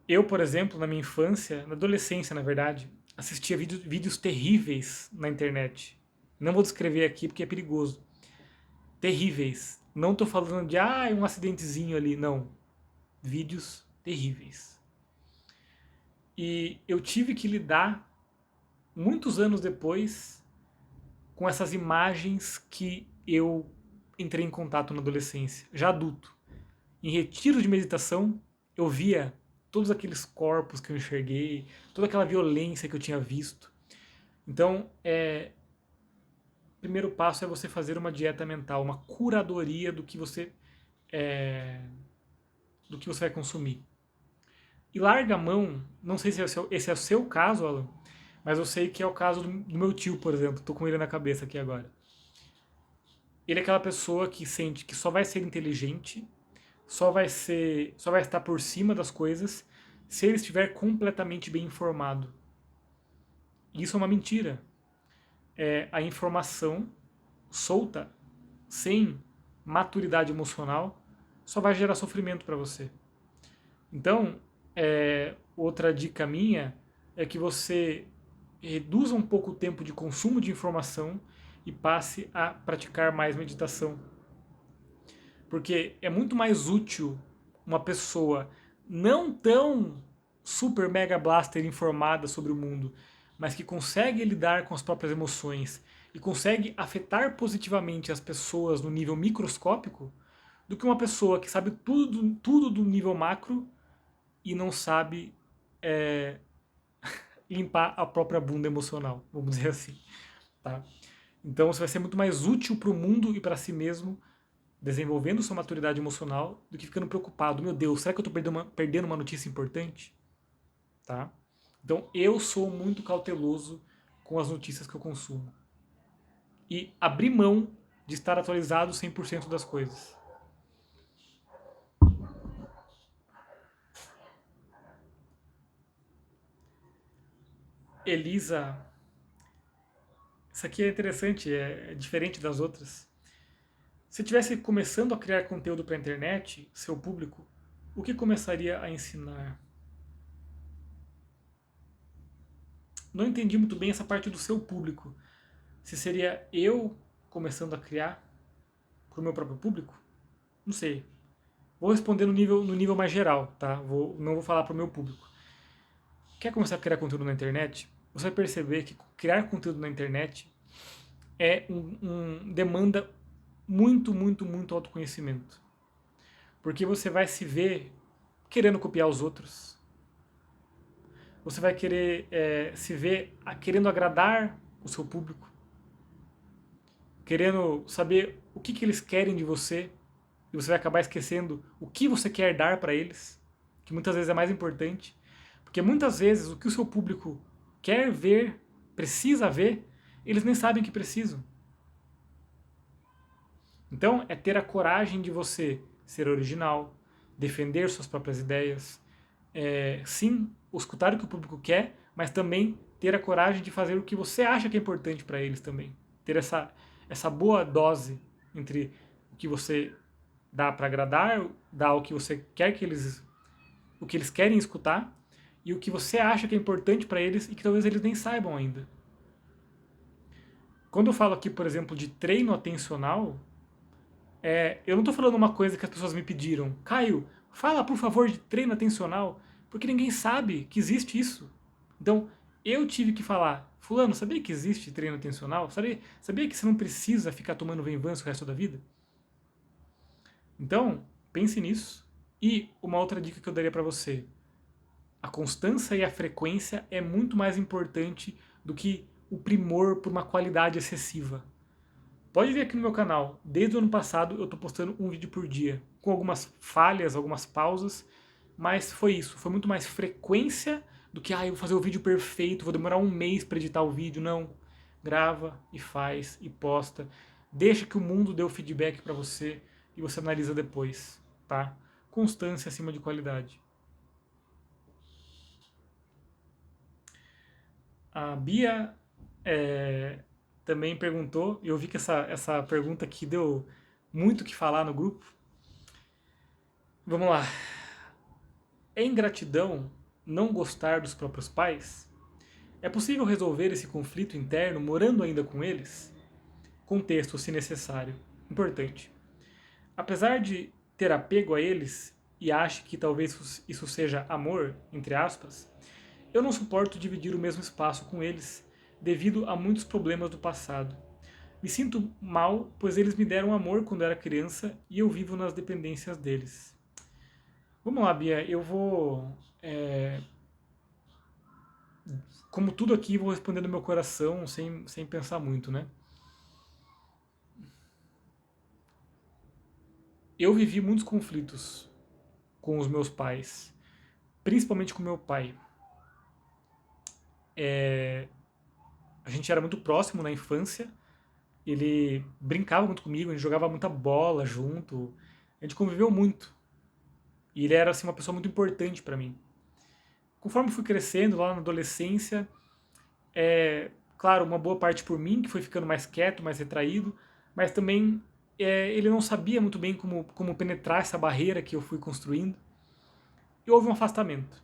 Eu, por exemplo, na minha infância, na adolescência, na verdade, assistia vídeos terríveis na internet. Não vou descrever aqui porque é perigoso. Terríveis. Não estou falando de um acidentezinho ali, não. Vídeos terríveis. E eu tive que lidar, muitos anos depois, com essas imagens que eu entrei em contato na adolescência, já adulto. Em retiro de meditação, eu via todos aqueles corpos que eu enxerguei, toda aquela violência que eu tinha visto. Então, o primeiro passo é você fazer uma dieta mental, uma curadoria do que você vai consumir. E larga a mão, não sei se esse é o seu caso, Alan, mas eu sei que é o caso do meu tio, por exemplo. Estou com ele na cabeça aqui agora. Ele é aquela pessoa que sente que só vai ser inteligente, só vai estar por cima das coisas se ele estiver completamente bem informado. E isso é uma mentira. A informação solta, sem maturidade emocional, só vai gerar sofrimento para você. Então, outra dica minha é que você reduza um pouco o tempo de consumo de informação e passe a praticar mais meditação. Porque é muito mais útil uma pessoa não tão super mega blaster informada sobre o mundo, mas que consegue lidar com as próprias emoções e consegue afetar positivamente as pessoas no nível microscópico, do que uma pessoa que sabe tudo do nível macro e não sabe limpar a própria bunda emocional, vamos dizer assim, tá? Então você vai ser muito mais útil para o mundo e para si mesmo desenvolvendo sua maturidade emocional do que ficando preocupado. Meu Deus, será que eu estou perdendo uma notícia importante? Tá? Então eu sou muito cauteloso com as notícias que eu consumo. E abrir mão de estar atualizado 100% das coisas. Elisa, isso aqui é interessante, é diferente das outras. Se estivesse começando a criar conteúdo para a internet, seu público, o que começaria a ensinar? Não entendi muito bem essa parte do seu público. Se seria eu começando a criar para o meu próprio público? Não sei. Vou responder no nível mais geral, tá? Não vou falar para o meu público. Quer começar a criar conteúdo na internet? Você vai perceber que criar conteúdo na internet demanda muito autoconhecimento. Porque você vai se ver querendo copiar os outros. Você vai querer se ver querendo agradar o seu público. Querendo saber o que eles querem de você. E você vai acabar esquecendo o que você quer dar para eles. Que muitas vezes é mais importante. Porque muitas vezes o que o seu público quer ver, precisa ver, eles nem sabem que precisam. Então, é ter a coragem de você ser original, defender suas próprias ideias, sim, escutar o que o público quer, mas também ter a coragem de fazer o que você acha que é importante para eles também. Ter essa boa dose entre o que você dá para agradar, dá o que você quer o que eles querem escutar e o que você acha que é importante para eles e que talvez eles nem saibam ainda. Quando eu falo aqui, por exemplo, de treino atencional, eu não estou falando uma coisa que as pessoas me pediram. Caio, fala por favor de treino atencional, porque ninguém sabe que existe isso. Então, eu tive que falar, fulano, sabia que existe treino atencional? Sabia que você não precisa ficar tomando Venvanse o resto da vida? Então, pense nisso. E uma outra dica que eu daria para você. A constância e a frequência é muito mais importante do que o primor por uma qualidade excessiva. Pode ver aqui no meu canal, desde o ano passado eu estou postando um vídeo por dia, com algumas falhas, algumas pausas, mas foi isso, foi muito mais frequência do que, eu vou fazer o vídeo perfeito, vou demorar um mês para editar o vídeo, não. Grava e faz e posta, deixa que o mundo dê o feedback para você e você analisa depois, tá? Constância acima de qualidade. A Bia também perguntou, e eu vi que essa pergunta aqui deu muito o que falar no grupo. Vamos lá. É ingratidão não gostar dos próprios pais? É possível resolver esse conflito interno morando ainda com eles? Contexto, se necessário. Importante. Apesar de ter apego a eles e ache que talvez isso seja amor, entre aspas, eu não suporto dividir o mesmo espaço com eles devido a muitos problemas do passado. Me sinto mal, pois eles me deram amor quando era criança e eu vivo nas dependências deles. Vamos lá, Bia, eu vou. Como tudo aqui, vou responder do meu coração, sem pensar muito, né? Eu vivi muitos conflitos com os meus pais, principalmente com meu pai. A gente era muito próximo na infância, ele brincava muito comigo, a gente jogava muita bola junto, a gente conviveu muito. E ele era assim, uma pessoa muito importante para mim. Conforme fui crescendo, lá na adolescência, claro, uma boa parte por mim, que foi ficando mais quieto, mais retraído, mas também ele não sabia muito bem como penetrar essa barreira que eu fui construindo. E houve um afastamento.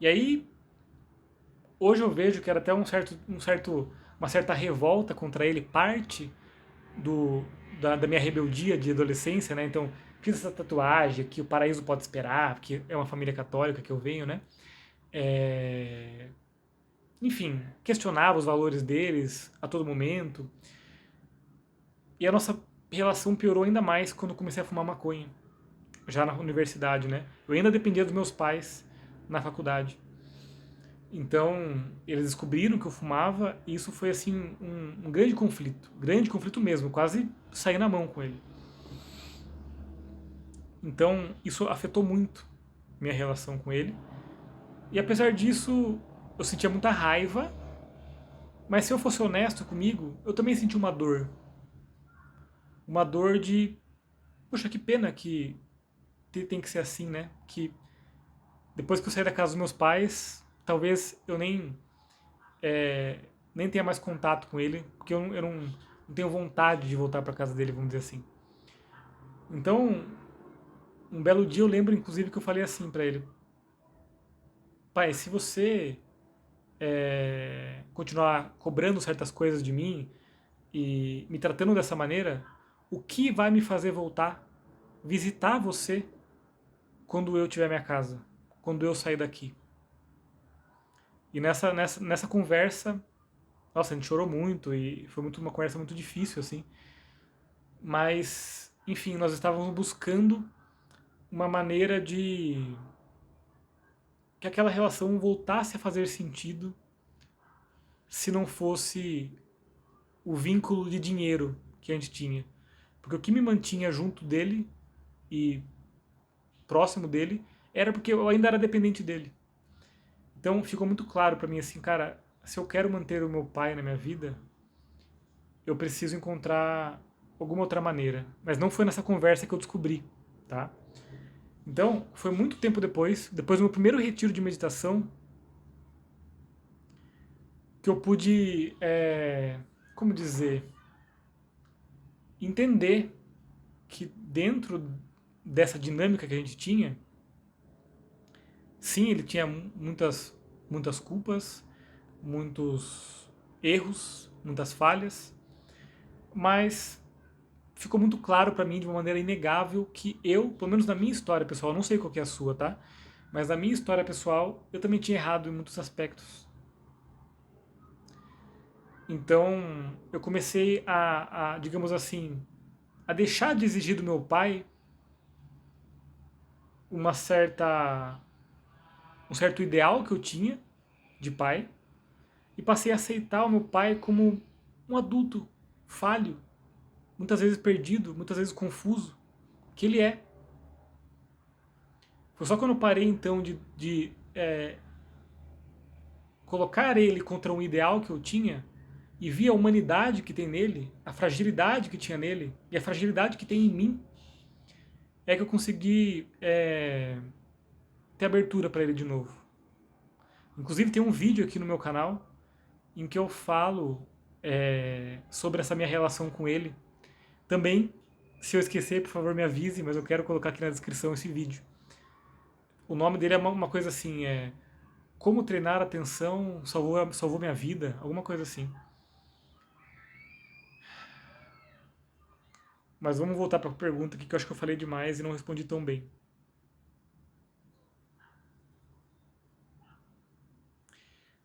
E aí, hoje eu vejo que era até uma certa revolta contra ele, parte da minha rebeldia de adolescência, né? Então, fiz essa tatuagem que o paraíso pode esperar, porque é uma família católica que eu venho, né? Enfim, questionava os valores deles a todo momento. E a nossa relação piorou ainda mais quando eu comecei a fumar maconha, já na universidade, né? Eu ainda dependia dos meus pais na faculdade. Então, eles descobriram que eu fumava e isso foi, assim, um grande conflito mesmo, quase saí na mão com ele. Então, isso afetou muito minha relação com ele. E apesar disso, eu sentia muita raiva, mas se eu fosse honesto comigo, eu também senti uma dor. Uma dor de, poxa, que pena que tem que ser assim, né? Que depois que eu saí da casa dos meus pais, talvez eu nem tenha mais contato com ele, porque eu não tenho vontade de voltar para casa dele, vamos dizer assim. Então, um belo dia eu lembro, inclusive, que eu falei assim para ele: pai, se você continuar cobrando certas coisas de mim e me tratando dessa maneira, o que vai me fazer voltar, visitar você quando eu tiver minha casa, quando eu sair daqui? E nessa conversa, nossa, a gente chorou muito e foi uma conversa muito difícil, assim. Mas, enfim, nós estávamos buscando uma maneira de que aquela relação voltasse a fazer sentido se não fosse o vínculo de dinheiro que a gente tinha. Porque o que me mantinha junto dele e próximo dele era porque eu ainda era dependente dele. Então ficou muito claro para mim assim, cara, se eu quero manter o meu pai na minha vida, eu preciso encontrar alguma outra maneira. Mas não foi nessa conversa que eu descobri, tá? Então, foi muito tempo depois do meu primeiro retiro de meditação, que eu pude, como dizer, entender que dentro dessa dinâmica que a gente tinha, sim, ele tinha muitas culpas, muitos erros, muitas falhas, mas ficou muito claro para mim de uma maneira inegável que eu, pelo menos na minha história pessoal, não sei qual que é a sua, tá? Mas na minha história pessoal, eu também tinha errado em muitos aspectos. Então, eu comecei digamos assim, a deixar de exigir do meu pai uma certa um certo ideal que eu tinha de pai e passei a aceitar o meu pai como um adulto falho, muitas vezes perdido, muitas vezes confuso, que ele é. Foi só quando eu parei então de colocar ele contra um ideal que eu tinha e vi a humanidade que tem nele, a fragilidade que tinha nele e a fragilidade que tem em mim, é que eu consegui ter abertura para ele de novo. Inclusive tem um vídeo aqui no meu canal em que eu falo sobre essa minha relação com ele. Também, se eu esquecer, por favor me avise, mas eu quero colocar aqui na descrição esse vídeo. O nome dele é uma coisa assim, Como Treinar a Atenção Salvou Minha Vida, alguma coisa assim. Mas vamos voltar para a pergunta aqui, que eu acho que eu falei demais e não respondi tão bem.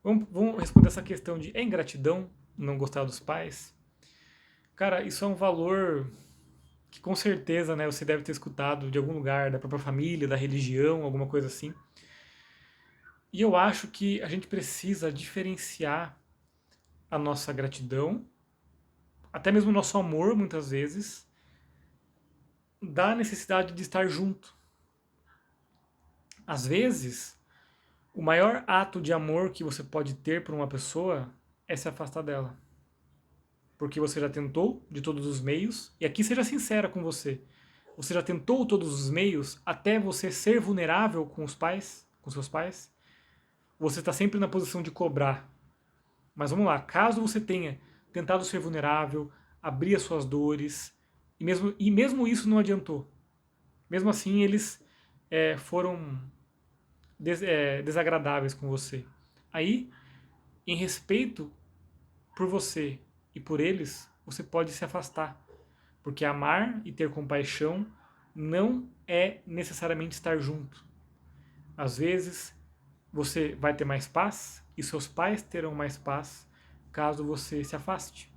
Vamos responder essa questão de é ingratidão não gostar dos pais? Cara, isso é um valor que com certeza, né, você deve ter escutado de algum lugar, da própria família, da religião, alguma coisa assim. E eu acho que a gente precisa diferenciar a nossa gratidão, até mesmo o nosso amor, muitas vezes, da necessidade de estar junto. Às vezes, o maior ato de amor que você pode ter por uma pessoa é se afastar dela. Porque você já tentou de todos os meios, e aqui seja sincera com você. Você já tentou todos os meios até você ser vulnerável com os pais, com seus pais? Você está sempre na posição de cobrar. Mas vamos lá, caso você tenha tentado ser vulnerável, abrir as suas dores, e mesmo isso não adiantou. Mesmo assim, eles foram desagradáveis com você. Aí, em respeito por você e por eles, você pode se afastar. Porque amar e ter compaixão não é necessariamente estar junto. Às vezes, você vai ter mais paz e seus pais terão mais paz caso você se afaste.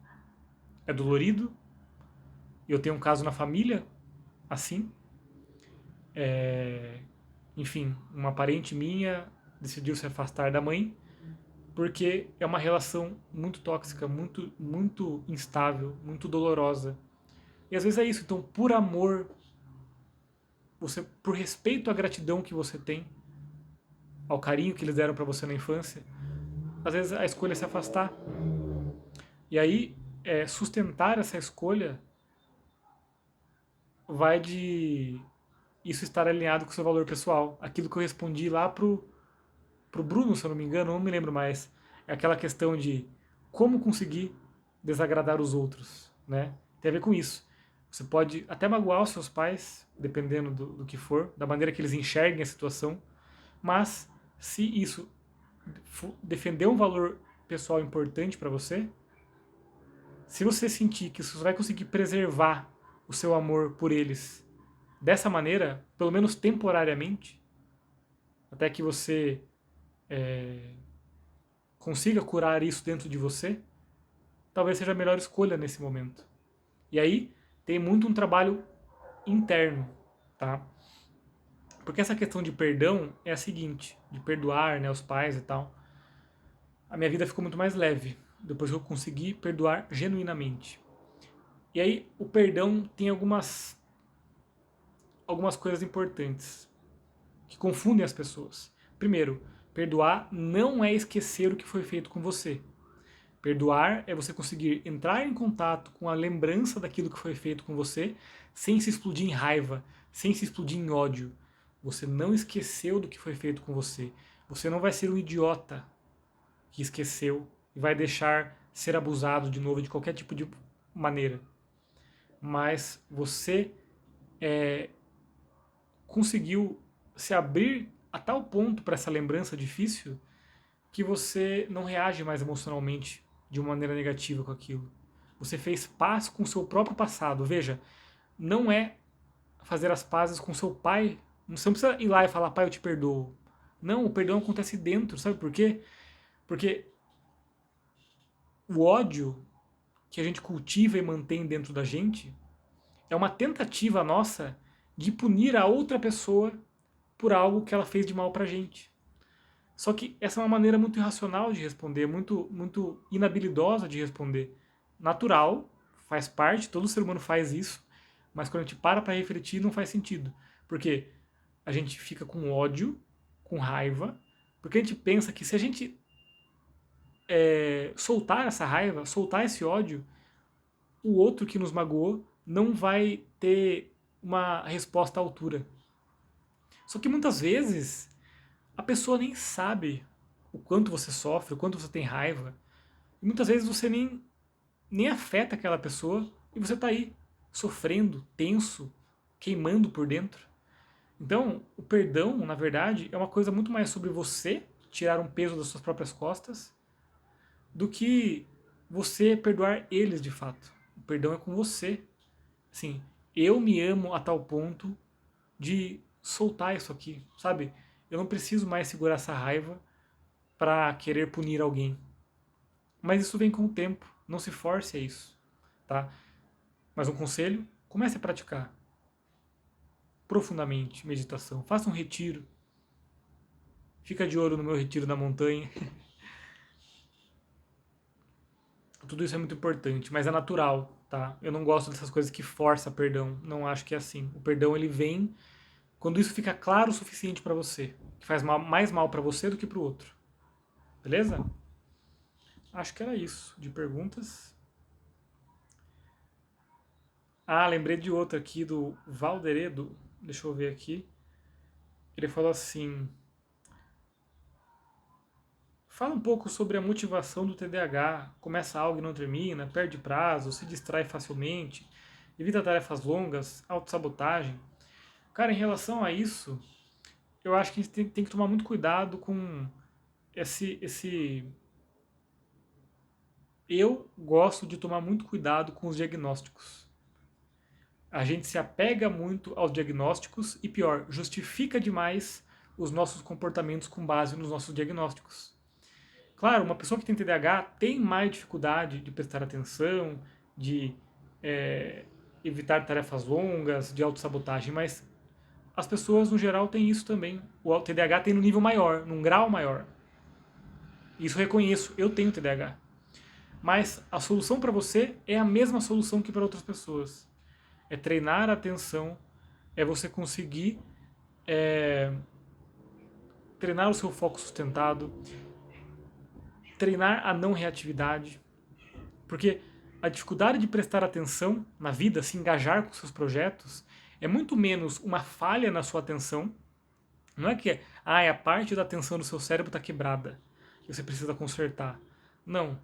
É dolorido, Eu tenho um caso na família, assim, enfim, uma parente minha decidiu se afastar da mãe porque é uma relação muito tóxica, muito instável, muito dolorosa. E às vezes é isso. Então, por amor, por respeito à gratidão que você tem, ao carinho que eles deram para você na infância, às vezes a escolha é se afastar. E aí, sustentar essa escolha vai de isso estar alinhado com o seu valor pessoal. Aquilo que eu respondi lá pro Bruno, se eu não me engano, não me lembro mais. É aquela questão de como conseguir desagradar os outros, né? Tem a ver com isso. Você pode até magoar os seus pais, dependendo do que for, da maneira que eles enxerguem a situação, mas se isso defender um valor pessoal importante para você, se você sentir que você vai conseguir preservar o seu amor por eles dessa maneira, pelo menos temporariamente, até que você consiga curar isso dentro de você, talvez seja a melhor escolha nesse momento. E aí tem muito um trabalho interno, tá? Porque essa questão de perdão é a seguinte, de perdoar, né, os pais e tal. A minha vida ficou muito mais leve depois que eu consegui perdoar genuinamente. E aí o perdão tem algumas coisas importantes que confundem as pessoas. Primeiro, perdoar não é esquecer o que foi feito com você. Perdoar é você conseguir entrar em contato com a lembrança daquilo que foi feito com você, sem se explodir em raiva, sem se explodir em ódio. Você não esqueceu do que foi feito com você. Você não vai ser um idiota que esqueceu e vai deixar ser abusado de novo de qualquer tipo de maneira. Mas você conseguiu se abrir a tal ponto para essa lembrança difícil que você não reage mais emocionalmente de uma maneira negativa com aquilo. Você fez paz com o seu próprio passado. Veja, não é fazer as pazes com seu pai. Você não precisa ir lá e falar, pai, eu te perdoo. Não, o perdão acontece dentro. Sabe por quê? Porque o ódio que a gente cultiva e mantém dentro da gente é uma tentativa nossa de punir a outra pessoa por algo que ela fez de mal pra gente. Só que essa é uma maneira muito irracional de responder, muito inabilidosa de responder. Natural, faz parte, todo ser humano faz isso, mas quando a gente para refletir não faz sentido. Porque a gente fica com ódio, com raiva, porque a gente pensa que se a gente soltar essa raiva, soltar esse ódio, o outro que nos magoou não vai ter uma resposta à altura. Só que muitas vezes a pessoa nem sabe o quanto você sofre, o quanto você tem raiva. E muitas vezes você nem afeta aquela pessoa e você está aí sofrendo, tenso, queimando por dentro. Então, o perdão, na verdade, é uma coisa muito mais sobre você tirar um peso das suas próprias costas do que você perdoar eles de fato. O perdão é com você. Assim, eu me amo a tal ponto de soltar isso aqui, sabe? Eu não preciso mais segurar essa raiva para querer punir alguém. Mas isso vem com o tempo, não se force a isso, tá? Mas um conselho, comece a praticar profundamente meditação. Faça um retiro. Fica de olho no meu retiro na montanha. Tudo isso é muito importante, mas é natural, tá? Eu não gosto dessas coisas que força perdão. Não acho que é assim. O perdão ele vem quando isso fica claro o suficiente para você, que faz mais mal para você do que para o outro. Beleza? Acho que era isso de perguntas. Ah, lembrei de outra aqui do Valderedo. Deixa eu ver aqui. Ele falou assim: fala um pouco sobre a motivação do TDAH. Começa algo e não termina, perde prazo, se distrai facilmente, evita tarefas longas, autossabotagem. Cara, em relação a isso, eu acho que a gente tem que tomar muito cuidado com esse. Eu gosto de tomar muito cuidado com os diagnósticos. A gente se apega muito aos diagnósticos e, pior, justifica demais os nossos comportamentos com base nos nossos diagnósticos. Claro, uma pessoa que tem TDAH tem mais dificuldade de prestar atenção, de evitar tarefas longas, de autossabotagem, mas as pessoas no geral têm isso também. O TDAH tem no nível maior, num grau maior. Isso eu reconheço, eu tenho TDAH. Mas a solução para você é a mesma solução que para outras pessoas. É treinar a atenção, é você conseguir treinar o seu foco sustentado, treinar a não reatividade, porque a dificuldade de prestar atenção na vida, se engajar com seus projetos, é muito menos uma falha na sua atenção. Não é que a parte da atenção do seu cérebro está quebrada que você precisa consertar. Não.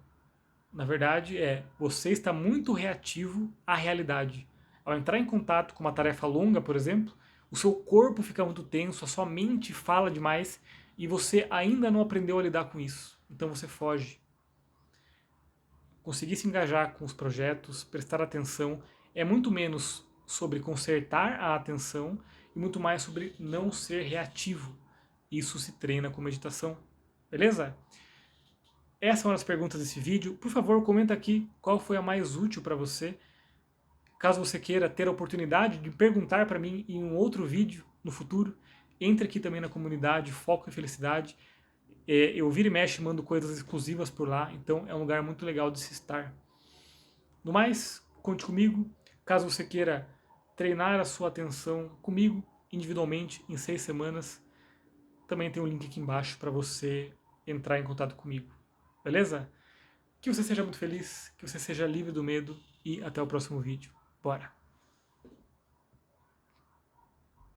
Na verdade, você está muito reativo à realidade. Ao entrar em contato com uma tarefa longa, por exemplo, o seu corpo fica muito tenso, a sua mente fala demais e você ainda não aprendeu a lidar com isso. Então você foge. Conseguir se engajar com os projetos, prestar atenção, é muito menos sobre consertar a atenção e muito mais sobre não ser reativo. Isso se treina com meditação. Beleza? Essas são as perguntas desse vídeo. Por favor, comenta aqui qual foi a mais útil para você. Caso você queira ter a oportunidade de perguntar para mim em um outro vídeo no futuro, entre aqui também na comunidade Foco e Felicidade. Eu vira e mexe, mando coisas exclusivas por lá, então é um lugar muito legal de se estar. No mais, conte comigo. Caso você queira treinar a sua atenção comigo, individualmente, em 6 semanas, também tem um link aqui embaixo para você entrar em contato comigo. Beleza? Que você seja muito feliz, que você seja livre do medo e até o próximo vídeo. Bora!